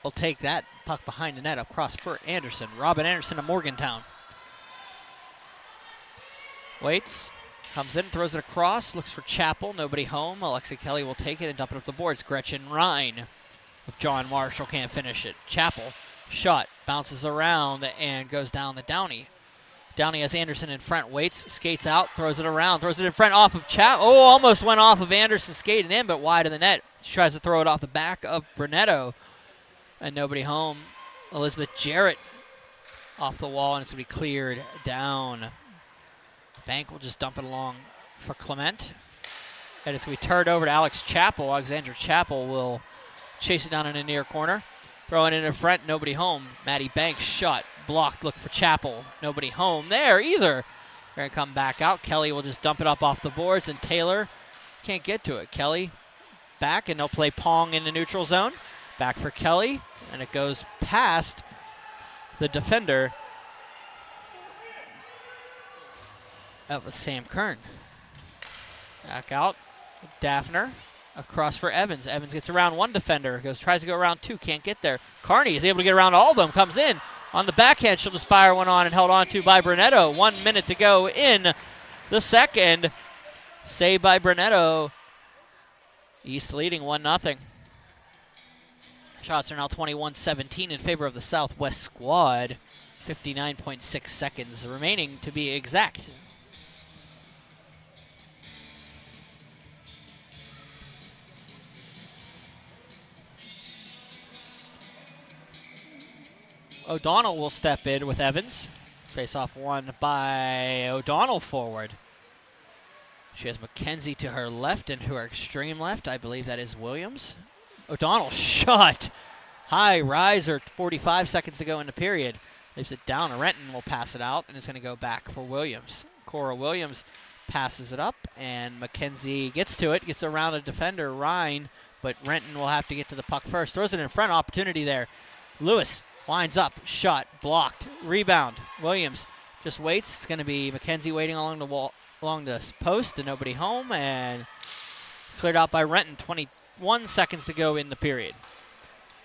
will take that puck behind the net across for Anderson. Robin Anderson of Morgantown. Waits, comes in, throws it across, looks for Chappell, nobody home. Alexa Kelly will take it and dump it up the boards. Gretchen Rhine of John Marshall can't finish it. Chappell, shot, bounces around and goes down to Downey. Downey has Anderson in front, waits, skates out, throws it around, throws it in front off of Chappell. Oh, almost went off of Anderson skating in, but wide of the net. She tries to throw it off the back of Brunetto, and nobody home. Elizabeth Jarrett off the wall, and it's going to be cleared down. Bank will just dump it along for Clement, and it's going to be turned over to Alex Chappell. Alexandra Chappell will chase it down in the near corner. Throwing it in front, nobody home. Maddie Banks shot, blocked, look for Chappell. Nobody home there either. They're going to come back out. Kelly will just dump it up off the boards, and Taylor can't get to it. Kelly back, and they'll play Pong in the neutral zone. Back for Kelly, and it goes past the defender. That was Sam Kern. Back out, Daphner. Across for Evans. Evans gets around one defender. Tries to go around two. Can't get there. Kearney is able to get around all of them. Comes in on the backhand. She'll just fire one on and held on to by Brunetto. 1 minute to go in the second. Save by Brunetto. East leading 1-0. Shots are now 21-17 in favor of the Southwest squad. 59.6 seconds remaining to be exact. O'Donnell will step in with Evans. Face off won by O'Donnell forward. She has McKenzie to her left and to her extreme left. I believe that is Williams. O'Donnell shot. High riser, 45 seconds to go in the period. Leaves it down. Renton will pass it out, and it's going to go back for Williams. Cora Williams passes it up, and McKenzie gets to it, gets around a defender, Ryan, but Renton will have to get to the puck first. Throws it in front, opportunity there. Lewis winds up, shot, blocked, rebound. Williams just waits. It's going to be McKenzie waiting along the wall, along the post, and nobody home, and cleared out by Renton. 21 seconds to go in the period.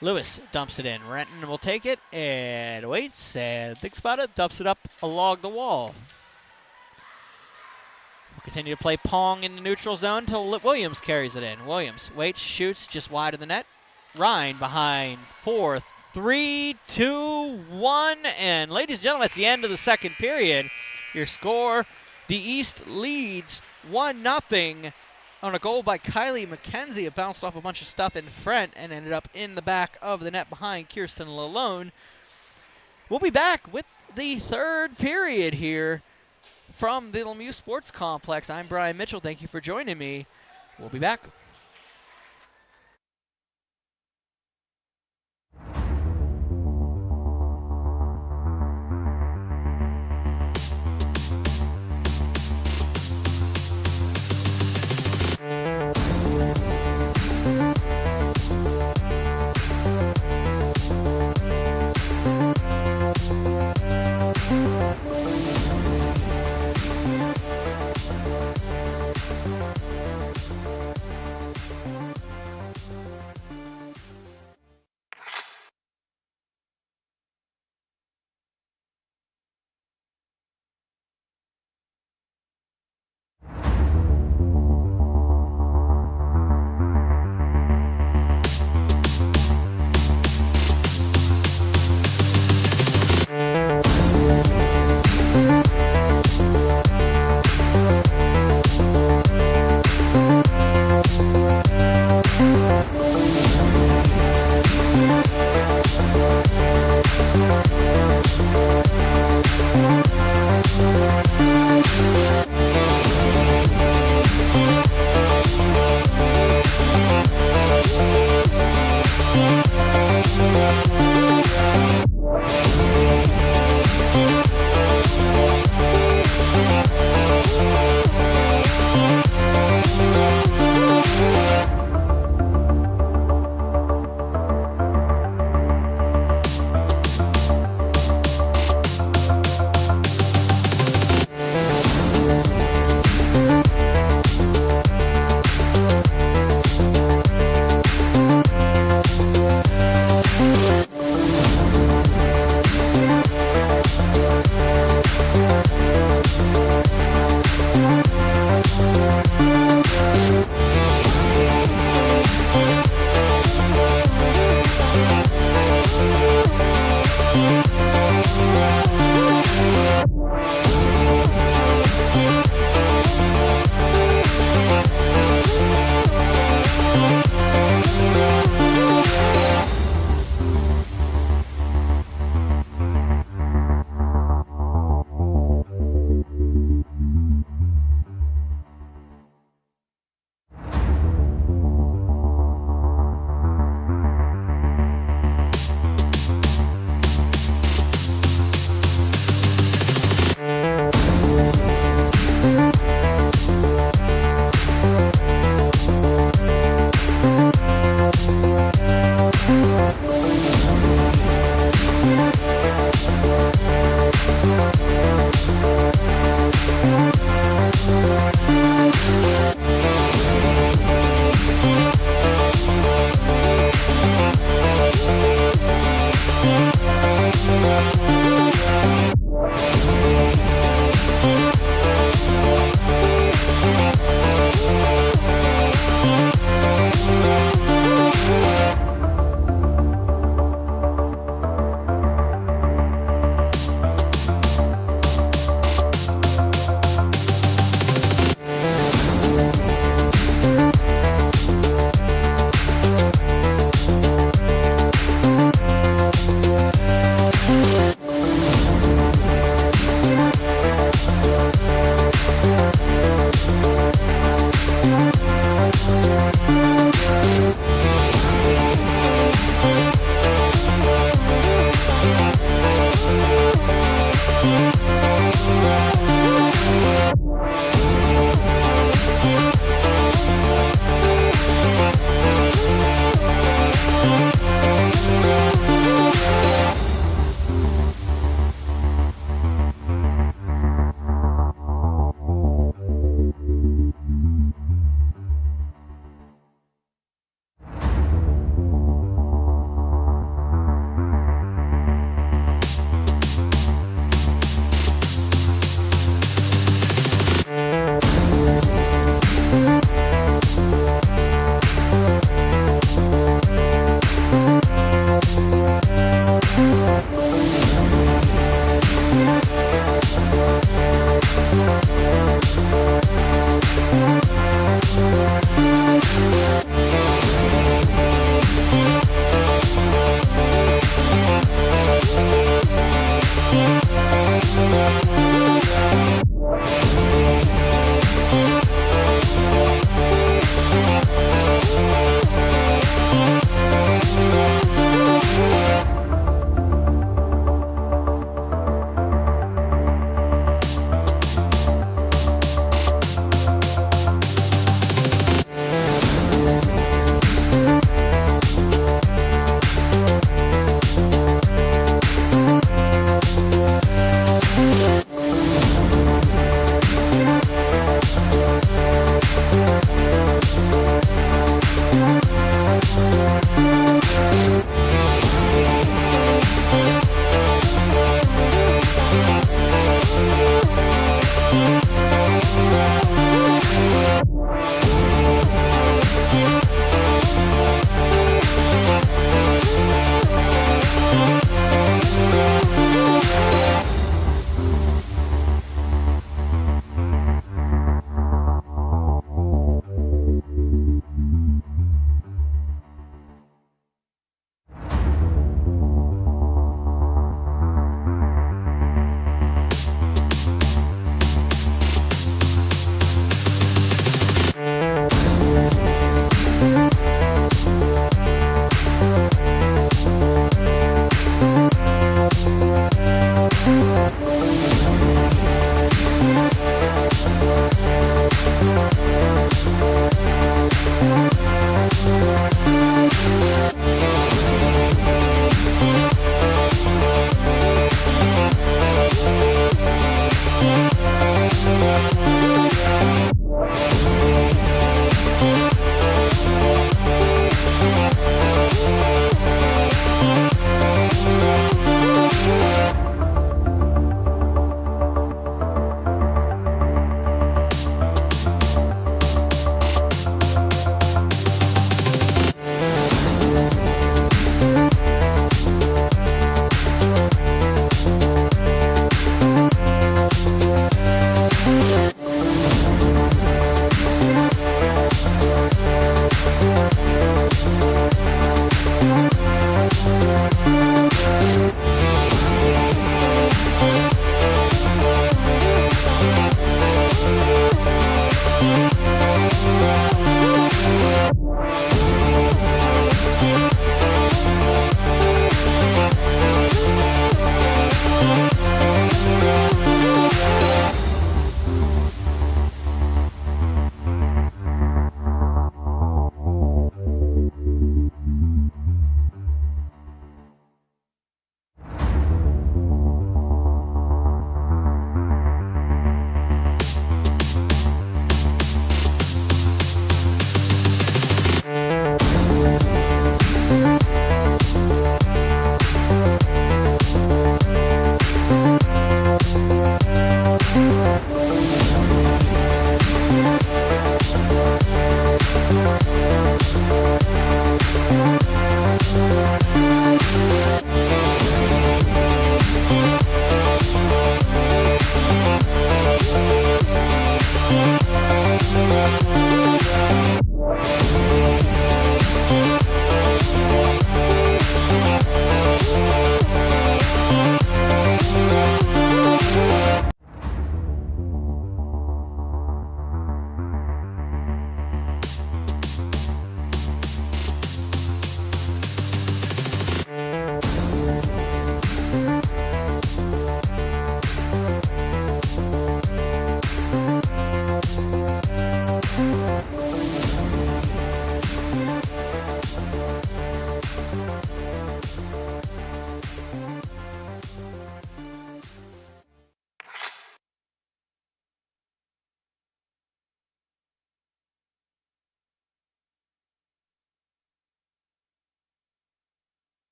Lewis dumps it in. Renton will take it and waits and thinks about it, dumps it up along the wall. We'll continue to play Pong in the neutral zone until Williams carries it in. Williams waits, shoots just wide of the net. Ryan behind 4, 3, 2, 1. And ladies and gentlemen, that's the end of the second period. Your score, the East leads 1-0 on a goal by Kylie McKenzie. It bounced off a bunch of stuff in front and ended up in the back of the net behind Kirsten Lalone. We'll be back with the third period here from the Lemieux Sports Complex. I'm Brian Mitchell. Thank you for joining me. We'll be back.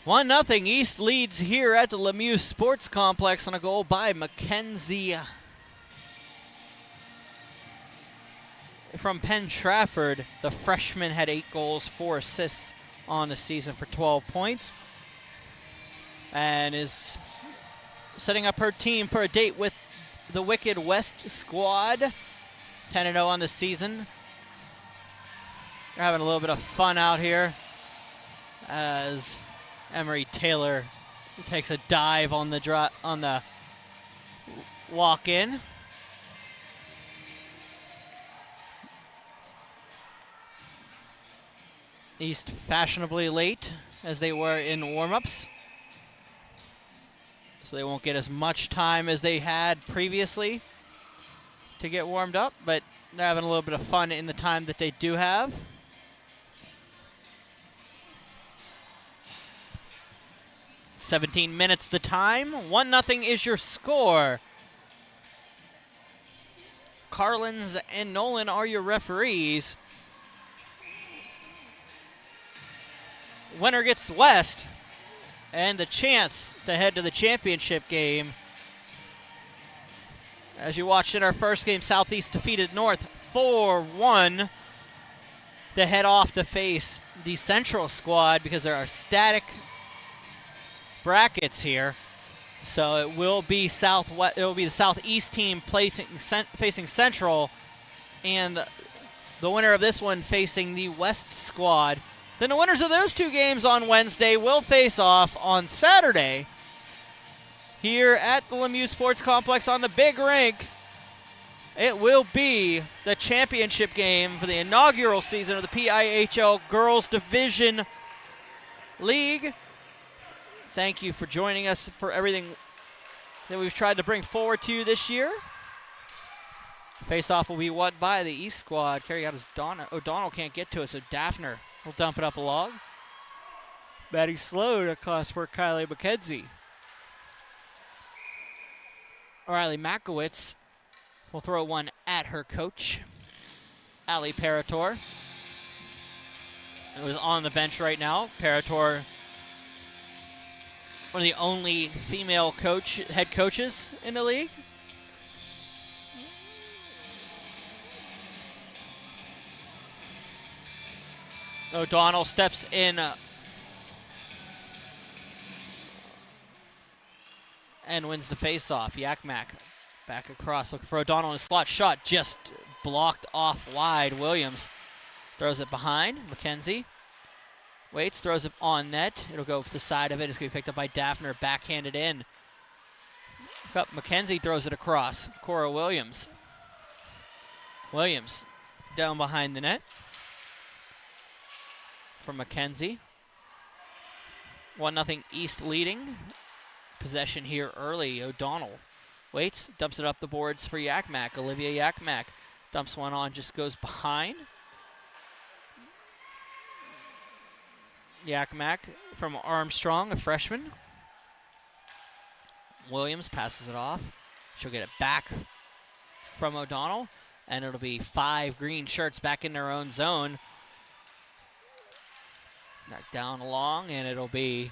1-0 East leads here at the Lemieux Sports Complex on a goal by Mackenzie from Penn Trafford. The freshman had 8 goals, 4 assists on the season for 12 points and is setting up her team for a date with the Wicked West squad. 10-0 on the season. They're having a little bit of fun out here as Emery Taylor takes a dive on the walk-in. East fashionably late as they were in warm-ups, so they won't get as much time as they had previously to get warmed up, but they're having a little bit of fun in the time that they do have. $17 minutes the time. 1-0 is your score. Carlins and Nolan are your referees. Winner gets West and the chance to head to the championship game. As you watched in our first game, Southeast defeated North 4-1 to head off to face the Central squad because there are static brackets here. So it will be the Southeast team facing Central, and the winner of this one facing the West squad. Then the winners of those 2 games on Wednesday will face off on Saturday here at the Lemieux Sports Complex on the big rink. It will be the championship game for the inaugural season of the PIHL Girls Division League. Thank you for joining us for everything that we've tried to bring forward to you this year. Face-off will be won by the East squad. Carry out as O'Donnell can't get to it, so Daphner will dump it up along. Batting slow across for Kylie McKenzie. Riley Makowitz will throw one at her coach, Ali Parator, who is on the bench right now. Parator, one of the only female head coaches in the league. O'Donnell steps in and wins the face-off. Yakmak back across, looking for O'Donnell, and a slot shot just blocked off wide. Williams throws it behind. McKenzie waits, throws it on net. It'll go to the side of it. It's going to be picked up by Daphner, backhanded in. McKenzie throws it across. Cora Williams. Williams down behind the net for McKenzie. 1-0 East leading. Possession here early. O'Donnell waits, dumps it up the boards for Yakmak. Olivia Yakmak dumps one on, just goes behind. Yakmak from Armstrong, a freshman. Williams passes it off. She'll get it back from O'Donnell, and it'll be 5 green shirts back in their own zone. Knocked down along, and it'll be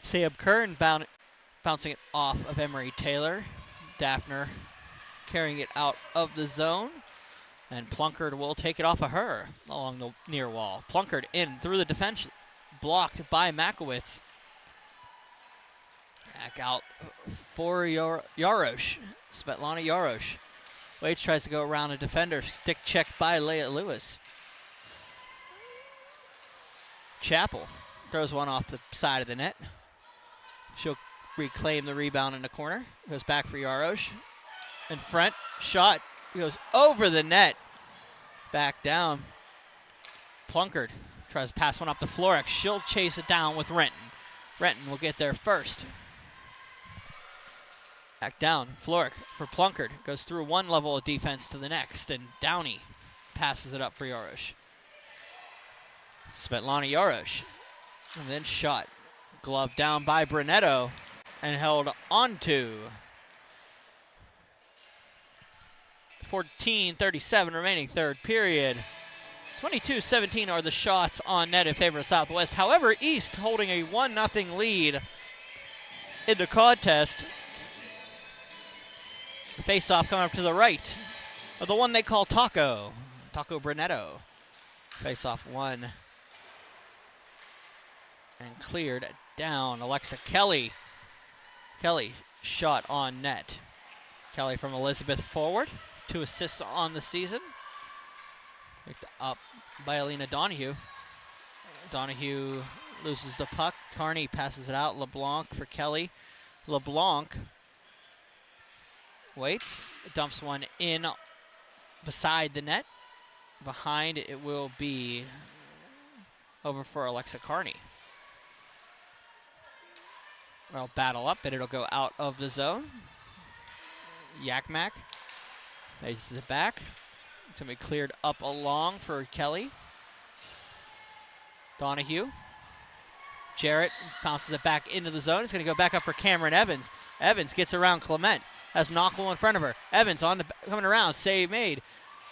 Sam Kern bouncing it off of Emery Taylor. Daphner carrying it out of the zone. And Plunkard will take it off of her along the near wall. Plunkard in through the defense, blocked by Makowitz. Back out for Yarosh, Svetlana Yarosh. Waits, tries to go around a defender. Stick checked by Leia Lewis. Chappell throws one off the side of the net. She'll reclaim the rebound in the corner. Goes back for Yarosh. In front, shot. Goes over the net. Back down. Plunkard tries to pass one up to Florek. She'll chase it down with Renton. Renton will get there first. Back down. Florek for Plunkard. Goes through one level of defense to the next. And Downey passes it up for Yarosh. Svetlana Yarosh. And then shot. Glove down by Brunetto. And held onto. 14:37 remaining third period. 22-17 are the shots on net in favor of Southwest. However, East holding a 1-0 lead in the contest. Face-off coming up to the right of the one they call Taco Brunetto. Face-off won and cleared down. Alexa Kelly. Kelly shot on net. Kelly from Elizabeth forward. 2 assists on the season. Picked up by Alina Donahue. Donahue loses the puck. Carney passes it out. LeBlanc for Kelly. LeBlanc waits. Dumps one in beside the net. Behind it will be over for Alexa Carney. They'll battle up, and it'll go out of the zone. Yakmak places it back. It's going to be cleared up along for Kelly. Donahue. Jarrett bounces it back into the zone. It's going to go back up for Cameron Evans. Evans gets around Clement. Has Knockwell in front of her. Evans on the coming around. Save made.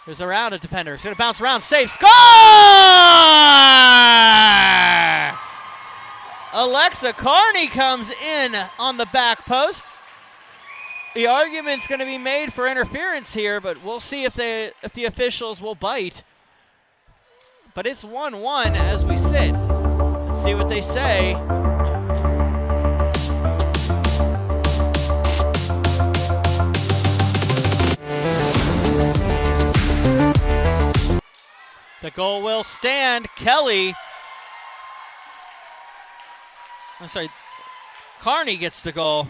There's around a defender. It's going to bounce around. Save. Score! Alexa Carney comes in on the back post. The argument's going to be made for interference here, but we'll see if the officials will bite. But it's 1-1 as we sit. Let's see what they say. The goal will stand. Carney gets the goal.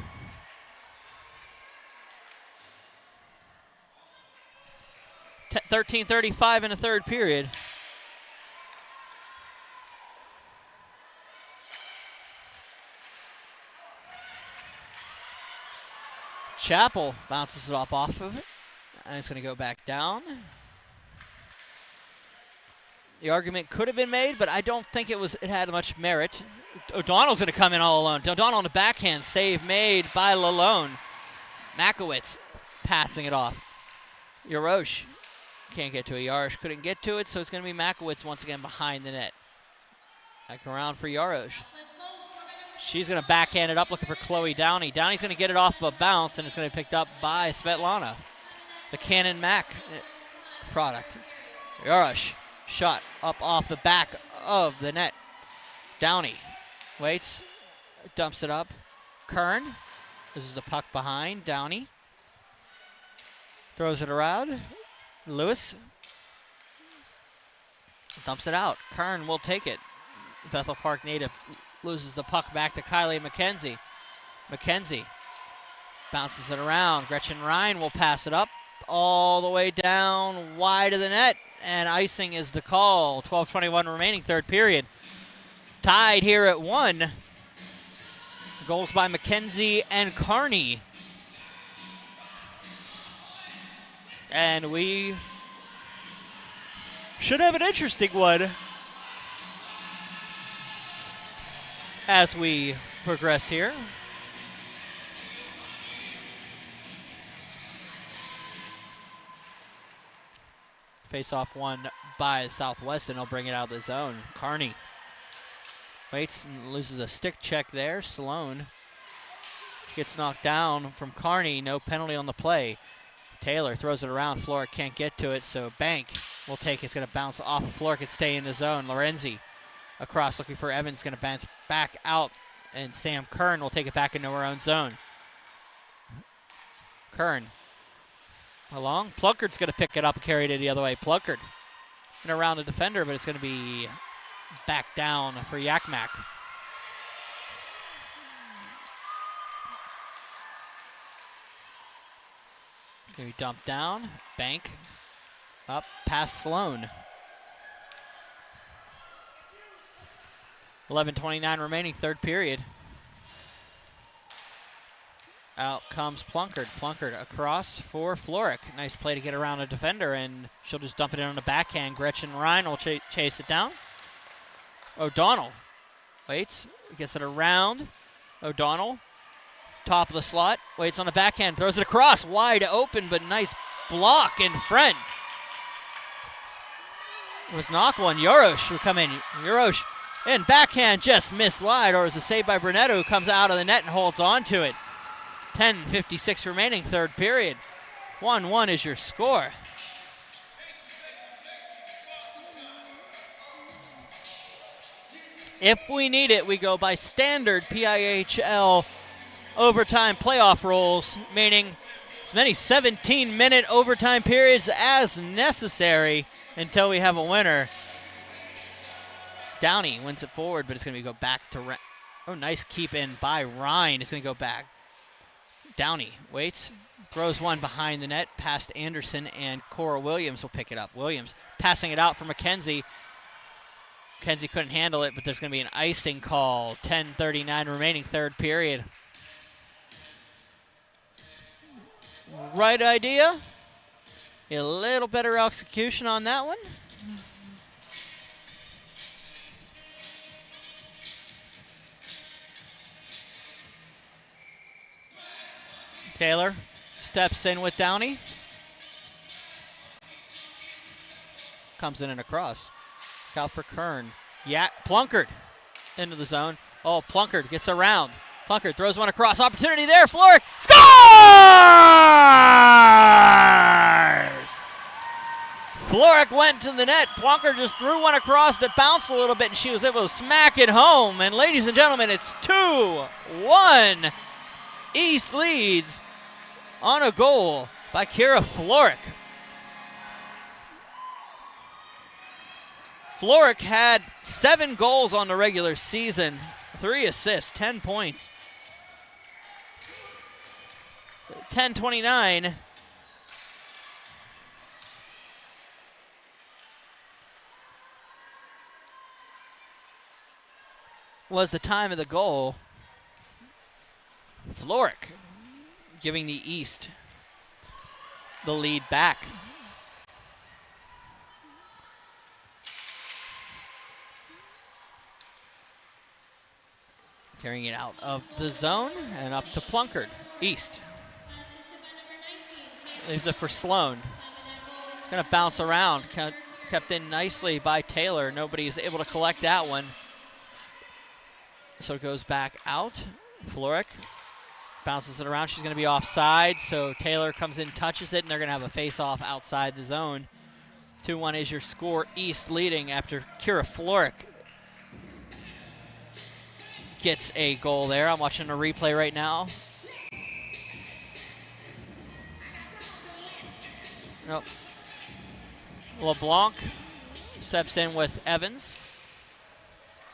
13:35 in the third period. Chappell bounces it off of it, and it's going to go back down. The argument could have been made, but I don't think it had much merit. O'Donnell's going to come in all alone. O'Donnell on the backhand, save made by Lalone. Makowitz passing it off. Yarosh can't get to it. Yarosh couldn't get to it, so it's going to be Makowitz once again behind the net. Back around for Yarosh. She's going to backhand it up, looking for Chloe Downey. Downey's going to get it off of a bounce, and it's going to be picked up by Svetlana, the Cannon Mac product. Yarosh. Shot up off the back of the net. Downey waits, dumps it up. Kern, this is the puck behind. Downey throws it around. Lewis dumps it out. Kern will take it. Bethel Park native loses the puck back to Kylie McKenzie. McKenzie bounces it around. Gretchen Ryan will pass it up all the way down wide of the net. And icing is the call. 12:21 remaining, third period. Tied here at 1. Goals by McKenzie and Carney. And we should have an interesting one as we progress here. Face-off won by Southwest, and they'll bring it out of the zone. Carney waits and loses a stick check there. Sloan gets knocked down from Carney. No penalty on the play. Taylor throws it around. Floric can't get to it, so Bank will take it. It's going to bounce off of Floric and stay in the zone. Lorenzi across looking for Evans. Going to bounce back out, and Sam Kern will take it back into her own zone. Kern along. Plunkard's going to pick it up and carry it the other way. Plunkard and around the defender, but it's going to be back down for Yakmak. It's going to be dumped down. Bank up past Sloan. 11:29 remaining, third period. Out comes Plunkard. Plunkard across for Floric. Nice play to get around a defender, and she'll just dump it in on the backhand. Gretchen Ryan will chase it down. O'Donnell waits, gets it around. O'Donnell, top of the slot, waits on the backhand, throws it across, wide open, but nice block in front. It was Knockle and Yorosh who come in. Yorosh and backhand just missed wide, or was a save by Brunetto, who comes out of the net and holds on to it. 10:56 remaining, third period. 1-1 is your score. If we need it, we go by standard PIHL overtime playoff rules, meaning as many 17-minute overtime periods as necessary until we have a winner. Downey wins it forward, but it's going to go back to oh, nice keep in by Ryan. It's going to go back. Downey waits, throws one behind the net past Anderson, and Cora Williams will pick it up. Williams passing it out for McKenzie. McKenzie couldn't handle it, but there's going to be an icing call. 10:39 remaining, third period. Right idea. A little better execution on that one. Taylor steps in with Downey. Comes in and across. Out for Kern. Yeah, Plunkard into the zone. Oh, Plunkard gets around. Plunkard throws one across. Opportunity there. Floric scores! Floric went to the net. Plunkard just threw one across that bounced a little bit, and she was able to smack it home. And ladies and gentlemen, it's 2-1. East leads on a goal by Kira Floric. Floric had 7 goals on the regular season, 3 assists, 10 points. 10:29. Was the time of the goal. Floric giving the East the lead back. Carrying it out of the zone and up to Plunkard. East. Leaves it for Sloan. Going to bounce around. Kept in nicely by Taylor. Nobody's able to collect that one. So it goes back out. Floric bounces it around. She's going to be offside. So Taylor comes in, touches it, and they're going to have a face-off outside the zone. 2-1 is your score. East leading after Kira Floric gets a goal there. I'm watching a replay right now. Nope. LeBlanc steps in with Evans.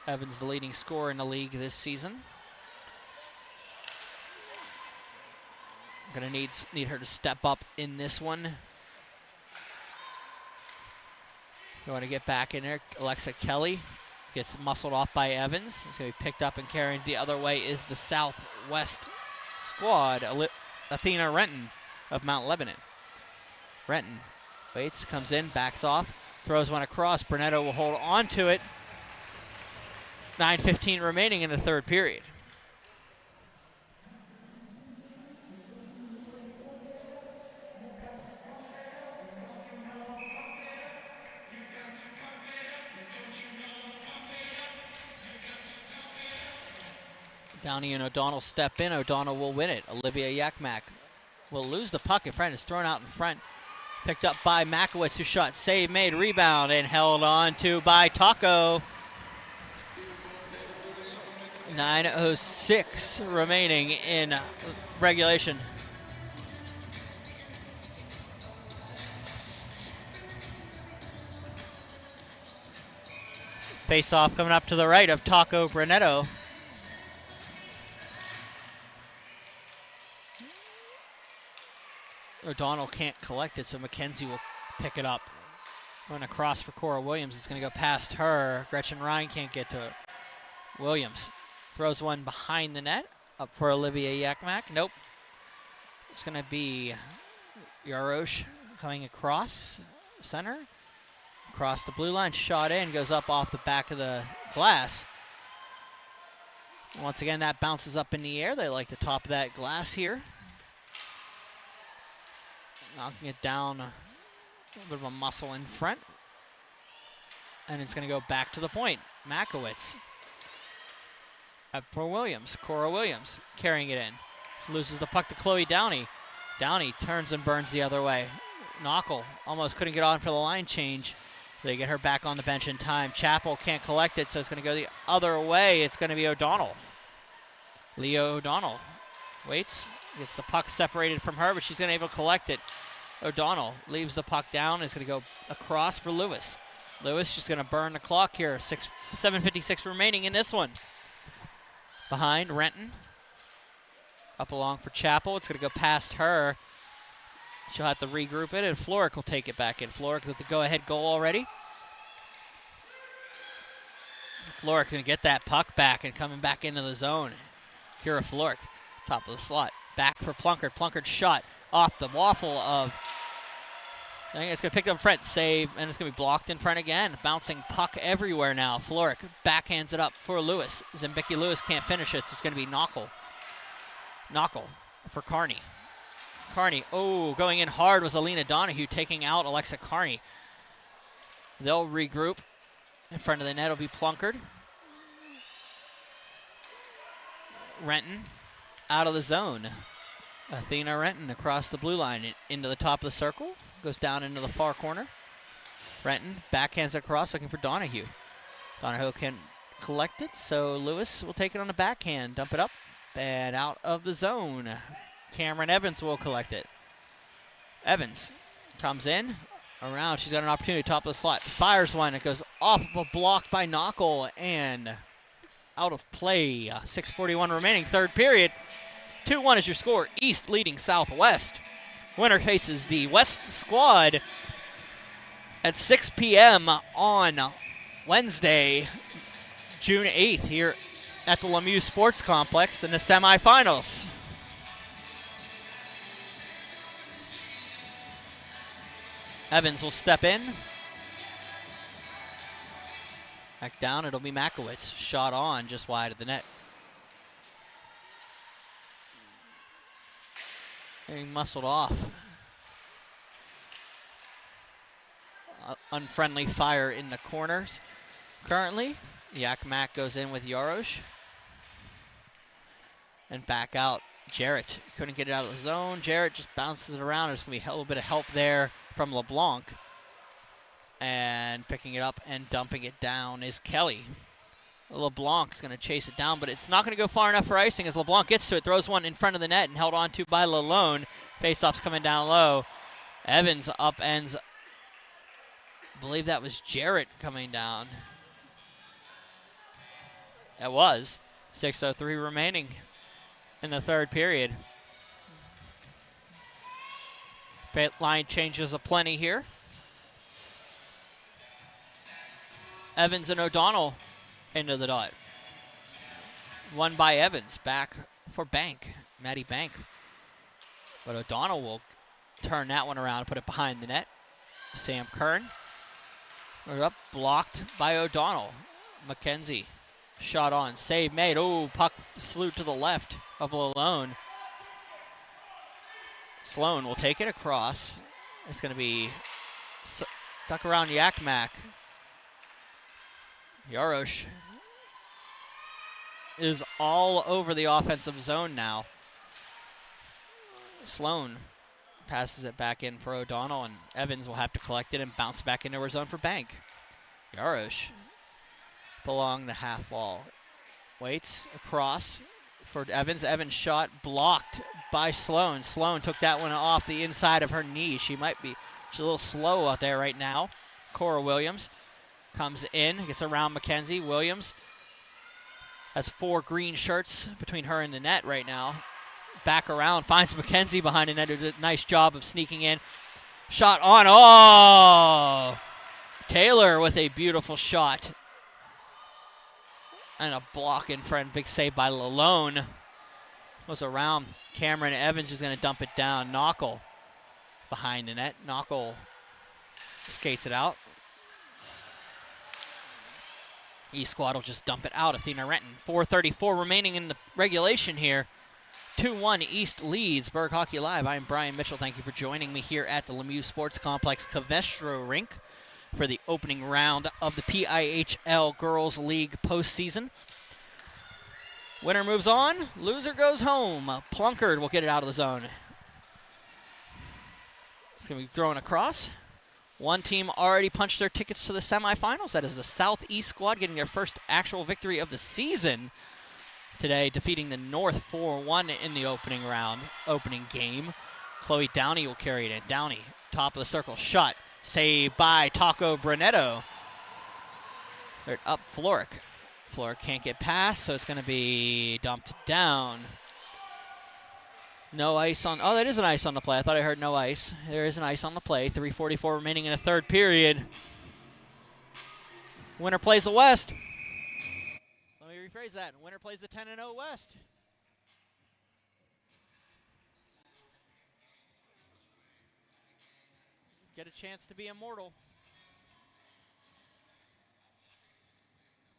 Evans, the leading scorer in the league this season. Gonna need her to step up in this one. You want to get back in there. Alexa Kelly gets muscled off by Evans. It's going to be picked up and carried the other way is the Southwest squad, Athena Renton of Mount Lebanon. Renton waits, comes in, backs off, throws one across. Brunetto will hold on to it. 9:15 remaining in the third period. Downey and O'Donnell step in. O'Donnell will win it. Olivia Yakmak will lose the puck in front. It's thrown out in front. Picked up by Makowitz, who shot, save made, rebound, and held on to by Taco. 9:06 remaining in regulation. Face-off coming up to the right of Taco Brunetto. O'Donnell can't collect it, so McKenzie will pick it up. Going across for Cora Williams. It's going to go past her. Gretchen Ryan can't get to it. Williams throws one behind the net. Up for Olivia Yakmak. Nope. It's going to be Yarosh coming across center. Across the blue line. Shot in. Goes up off the back of the glass. Once again, that bounces up in the air. They like the top of that glass here. Knocking it down, a little bit of a muscle in front. and it's going to go back to the point. Makowitz. Up for Williams. Cora Williams carrying it in. Loses the puck to Chloe Downey. Downey turns and burns the other way. Knockel almost couldn't get on for the line change. They get her back on the bench in time. Chappell can't collect it, so it's going to go the other way. It's going to be O'Donnell. Leah O'Donnell waits, gets the puck separated from her, but she's going to be able to collect it. O'Donnell leaves the puck down. It's going to go across for Lewis. Lewis just going to burn the clock here. 7:56 remaining in this one. Behind Renton. Up along for Chappell. It's going to go past her. She'll have to regroup it, and Floric will take it back in. Floric with the go-ahead goal already. Floric going to get that puck back and coming back into the zone. Kira Floric, top of the slot. Back for Plunkard. Plunkard shot off the waffle of... I think it's going to pick up front, save, and it's going to be blocked in front again. Bouncing puck everywhere now. Floric backhands it up for Lewis. Zembicki Lewis can't finish it, so it's going to be Knockel. Knockel for Carney. Carney, going in hard was Alina Donahue, taking out Alexa Carney. They'll regroup. In front of the net will be Plunkard. Renton out of the zone. Athena Renton across the blue line into the top of the circle. Goes down into the far corner. Renton backhands across looking for Donahue. Donahue can collect it, so Lewis will take it on the backhand, dump it up, and out of the zone. Cameron Evans will collect it. Evans comes in, around. She's got an opportunity, top of the slot. Fires one. It goes off of a block by Knockel and out of play. 6:41 remaining, third period. 2-1 is your score. East leading Southwest. Winner faces the West squad at 6 p.m. on Wednesday, June 8th here at the Lemieux Sports Complex in the semifinals. Evans will step in. Back down, it'll be Makowitz. Shot on, just wide of the net. Getting muscled off. Unfriendly fire in the corners. Currently, Yakmak goes in with Yarosh. And back out, Jarrett. Couldn't get it out of the zone. Jarrett just bounces it around. There's going to be a little bit of help there from LeBlanc. And picking it up and dumping it down is Kelly. LeBlanc's going to chase it down, but it's not going to go far enough for icing as LeBlanc gets to it, throws one in front of the net and held on to by Lalone. Faceoff's coming down low. Evans upends. I believe that was Jarrett coming down. It was. 6:03 remaining in the third period. Line changes aplenty here. Evans and O'Donnell into the dot. Won by Evans. Back for Bank. Maddie Bank. But O'Donnell will turn that one around and put it behind the net. Sam Kern. We're up. Blocked by O'Donnell. McKenzie. Shot on. Save made. Puck slew to the left of Lalone. Sloan will take it across. It's going to be stuck around Yakmak. Yarosh is all over the offensive zone now. Sloan passes it back in for O'Donnell, and Evans will have to collect it and bounce back into her zone for Bank. Yarosh along the half wall. Waits across for Evans. Evans shot blocked by Sloan. Sloan took that one off the inside of her knee. She's a little slow out there right now. Cora Williams comes in, gets around McKenzie. Williams has 4 green shirts between her and the net right now. Back around, finds McKenzie behind the net, who did a nice job of sneaking in. Shot on, Taylor with a beautiful shot. And a block in front, big save by Lalone. Goes around, Cameron Evans is gonna dump it down. Knockel behind the net. Knockel skates it out. East squad will just dump it out. Athena Renton. 4:34 remaining in the regulation here. 2-1 East leads Berg Hockey Live. I'm Brian Mitchell. Thank you for joining me here at the Lemieux Sports Complex Covestro Rink. for the opening round of the PIHL Girls League postseason. Winner moves on, loser goes home. Plunkard will get it out of the zone. It's going to be thrown across. One team already punched their tickets to the semifinals. That is the Southeast squad getting their first actual victory of the season today, defeating the North 4-1 in the opening game. Chloe Downey will carry it in. Downey, top of the circle, shot. Saved by Taco Brunetto. They're up Floric. Floric can't get past, so it's going to be dumped down. No ice on, oh, that is an ice on the play. I thought I heard no ice. There is an ice on the play. 3:44 remaining in the third period. Winner plays the West. Let me rephrase that. Winner plays the 10-0 West. Get a chance to be immortal.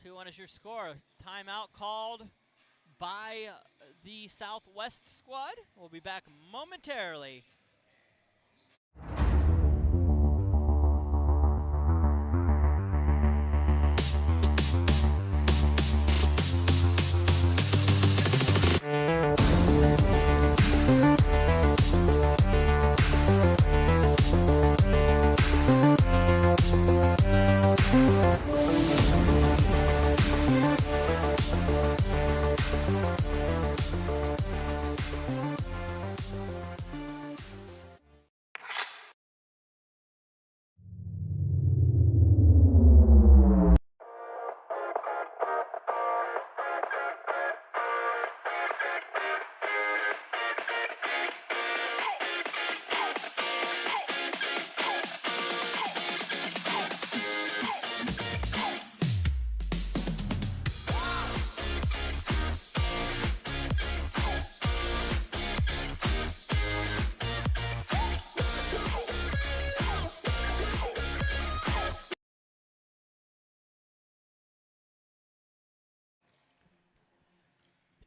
2-1 is your score. Timeout called by the Southwest squad. We'll be back momentarily.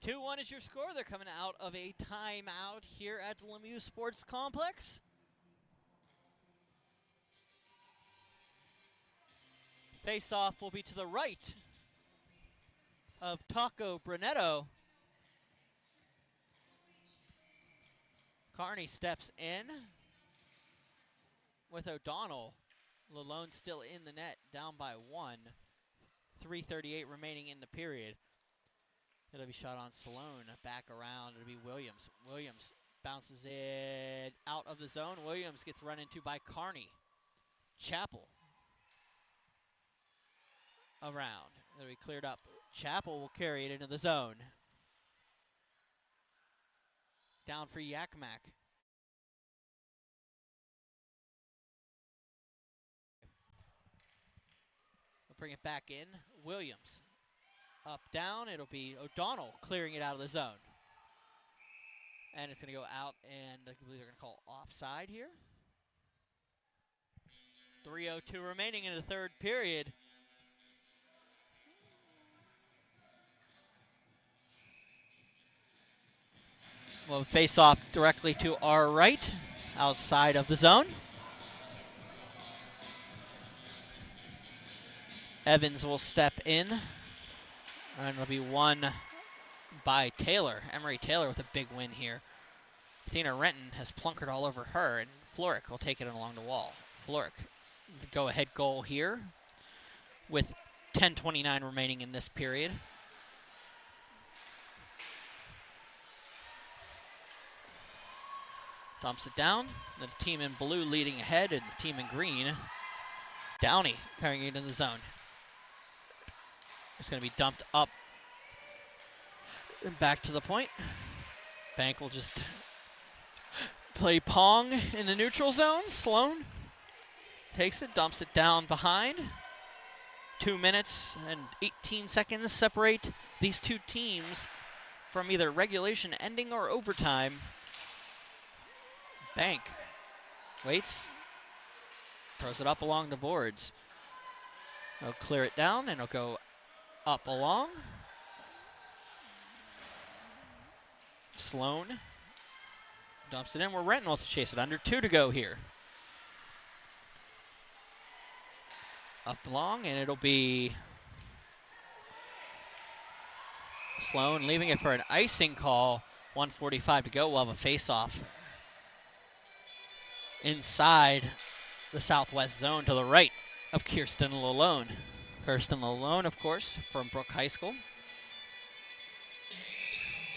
Two-1 is your score. They're coming out of a timeout here at the Lemieux Sports Complex. Face-off will be to the right of Taco Brunetto. Carney steps in with O'Donnell. Lalone still in the net, down by 1. 3:38 remaining in the period. It'll be shot on Sloan. Back around. It'll be Williams. Williams bounces it out of the zone. Williams gets run into by Carney. Chappell around. It'll be cleared up. Chappell will carry it into the zone. Down for Yakmak. We'll bring it back in. Williams. Up, down, it'll be O'Donnell clearing it out of the zone. And it's going to go out, and I believe they're going to call offside here. 3:02 remaining in the third period. We'll face off directly to our right, outside of the zone. Evans will step in. And it'll be won by Taylor. Emery Taylor with a big win here. Athena Renton has plunkered all over her, and Floric will take it along the wall. Floric, the go-ahead goal here with 10:29 remaining in this period. Dumps it down. The team in blue leading ahead, and the team in green, Downey, carrying it in the zone. It's going to be dumped up and back to the point. Bank will just play Pong in the neutral zone. Sloan takes it, dumps it down behind. 2 minutes and 18 seconds separate these two teams from either regulation ending or overtime. Bank waits, throws it up along the boards. They'll clear it down, and it'll go up along. Sloan dumps it in. Renton wants to chase it. Under 2 to go here. up long, and it'll be Sloan leaving it for an icing call. 1:45 to go. We'll have a face-off inside the southwest zone to the right of Kirsten Lalone. Kirsten Lalone, of course, from Brook High School.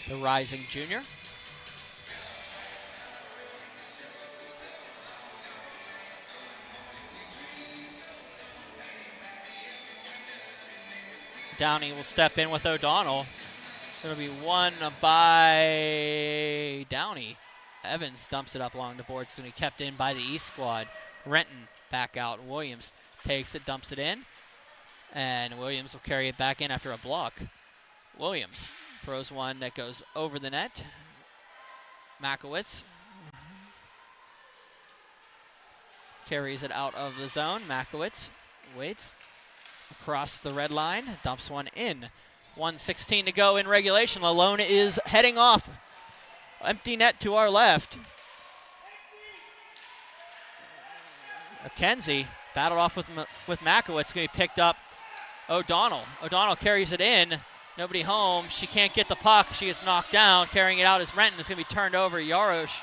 The rising junior. Downey will step in with O'Donnell. It'll be won by Downey. Evans dumps it up along the boards, and he kept in by the East squad. Renton back out. Williams takes it, dumps it in, and Williams will carry it back in after a block. Williams throws one that goes over the net. Makowitz carries it out of the zone. Makowitz waits across the red line, dumps one in. 1:16 to go in regulation. Lalone is heading off. Empty net to our left. McKenzie battled off with Makowitz. Going to be picked up. O'Donnell. O'Donnell carries it in. Nobody home. She can't get the puck. She gets knocked down. Carrying it out is Renton. It's going to be turned over. Yarosh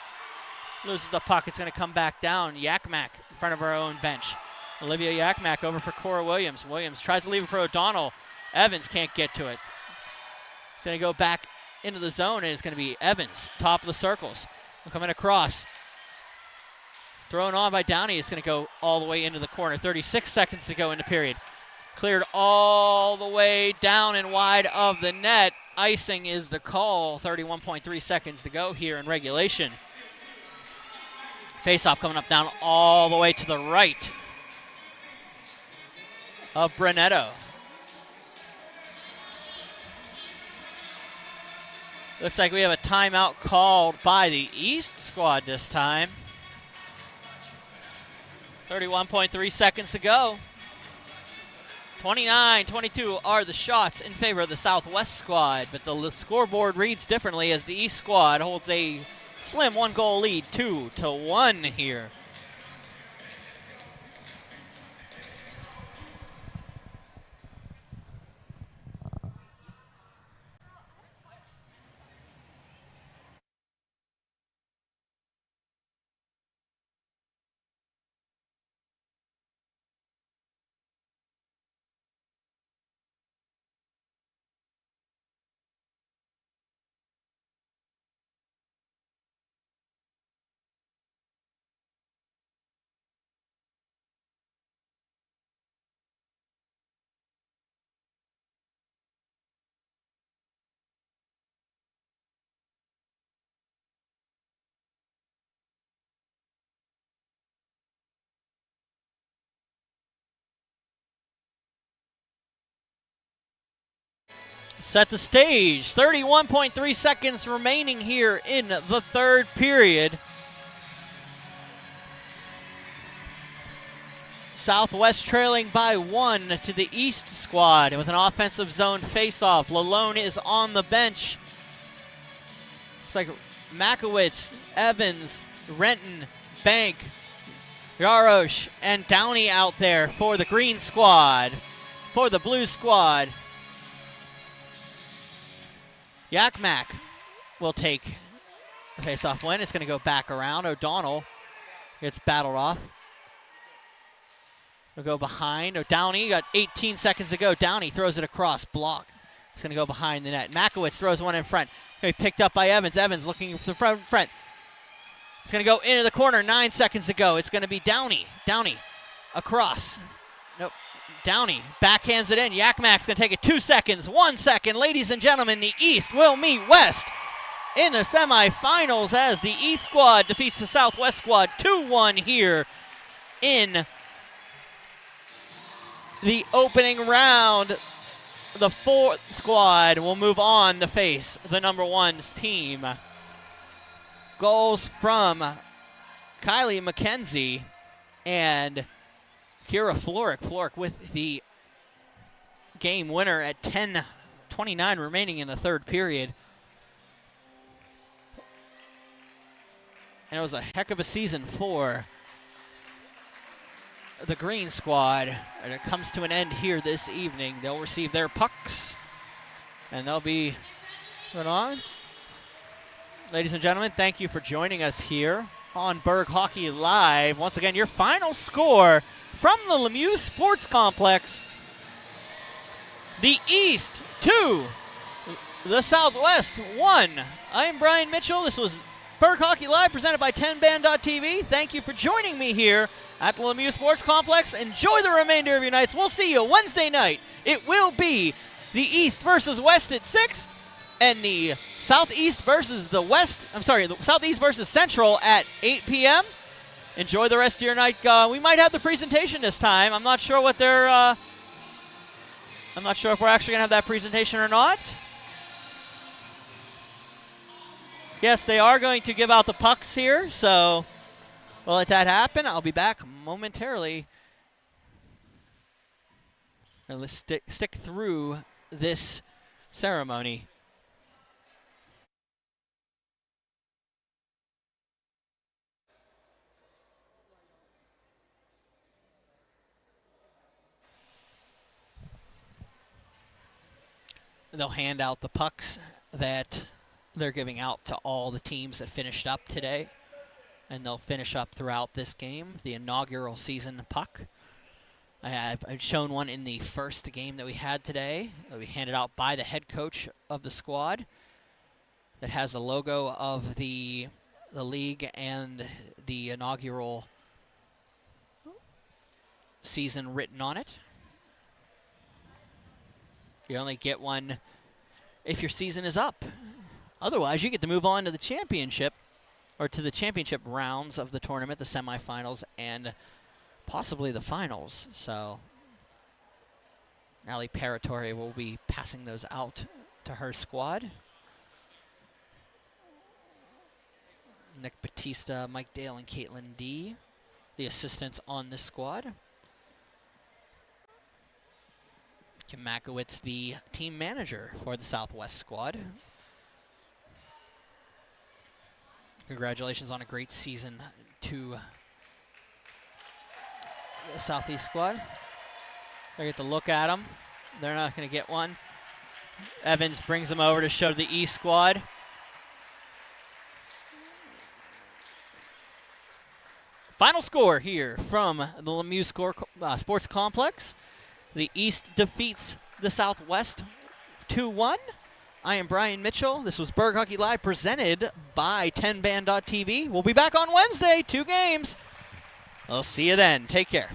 loses the puck. It's going to come back down. Yakmak in front of our own bench. Olivia Yakmak over for Cora Williams. Williams tries to leave it for O'Donnell. Evans can't get to it. It's going to go back into the zone, and it's going to be Evans, top of the circles. Coming across. Thrown on by Downey. It's going to go all the way into the corner. 36 seconds to go in the period. Cleared all the way down and wide of the net. Icing is the call. 31.3 seconds to go here in regulation. Face-off coming up down all the way to the right of Brunetto. Looks like we have a timeout called by the East squad this time. 31.3 seconds to go. 29-22 are the shots in favor of the Southwest squad, but the scoreboard reads differently as the East squad holds a slim one-goal lead, 2-1 here. Set the stage. 31.3 seconds remaining here in the third period. Southwest trailing by 1 to the East squad with an offensive zone face-off. Lalone is on the bench. It's like Makowitz, Evans, Renton, Bank, Yarosh, and Downey out there for the green squad. For the blue squad, Yakmak will take the face-off win. It's going to go back around. O'Donnell gets battled off. We'll go behind. Downey got 18 seconds to go. Downey throws it across. Block. It's going to go behind the net. Makowitz throws one in front. It's going to be picked up by Evans. Evans looking for the front. It's going to go into the corner. 9 seconds to go. It's going to be Downey. Downey across. Nope. Downey backhands it in. Yakmak's going to take it 2 seconds. 1 second. Ladies and gentlemen, the East will meet West in the semifinals as the East squad defeats the Southwest squad 2-1 here in the opening round. The fourth squad will move on to face the number 1 team. Goals from Kylie McKenzie and Kira Floric. Floric with the game winner at 10:29 remaining in the third period. And it was a heck of a season for the green squad, and it comes to an end here this evening. They'll receive their pucks, and they'll be going on. Ladies and gentlemen, thank you for joining us here on Berg Hockey Live. Once again, your final score from the Lemieux Sports Complex. The East 2, the Southwest 1. I'm Brian Mitchell. This was Berg Hockey Live presented by 10band.tv. Thank you for joining me here at the Lemieux Sports Complex. Enjoy the remainder of your nights. We'll see you Wednesday night. It will be the East versus West at 6 and the Southeast versus the West. The Southeast versus Central at 8 p.m. Enjoy the rest of your night. We might have the presentation this time. I'm not sure what they're I'm not sure if we're actually going to have that presentation or not. Yes, they are going to give out the pucks here, so we'll let that happen. I'll be back momentarily. And let's stick through this ceremony. They'll hand out the pucks that they're giving out to all the teams that finished up today, and they'll finish up throughout this game, the inaugural season puck. I've shown one in the first game that we had today that we handed out by the head coach of the squad that has the logo of the league and the inaugural season written on it. You only get one if your season is up. Otherwise, you get to move on to the championship, or to the championship rounds of the tournament, the semifinals, and possibly the finals. So, Ali Paratori will be passing those out to her squad. Nick Batista, Mike Dale, and Caitlin D, the assistants on this squad. Kim Makowitz, the team manager for the Southwest squad. Congratulations on a great season to the Southeast squad. They get to look at them. They're not going to get one. Evans brings them over to show the East squad. Final score here from the Lemieux Sports Complex. The East defeats the Southwest 2-1. I am Brian Mitchell. This was Berg Hockey Live presented by 10band.tv. We'll be back on Wednesday, 2 games. I'll see you then. Take care.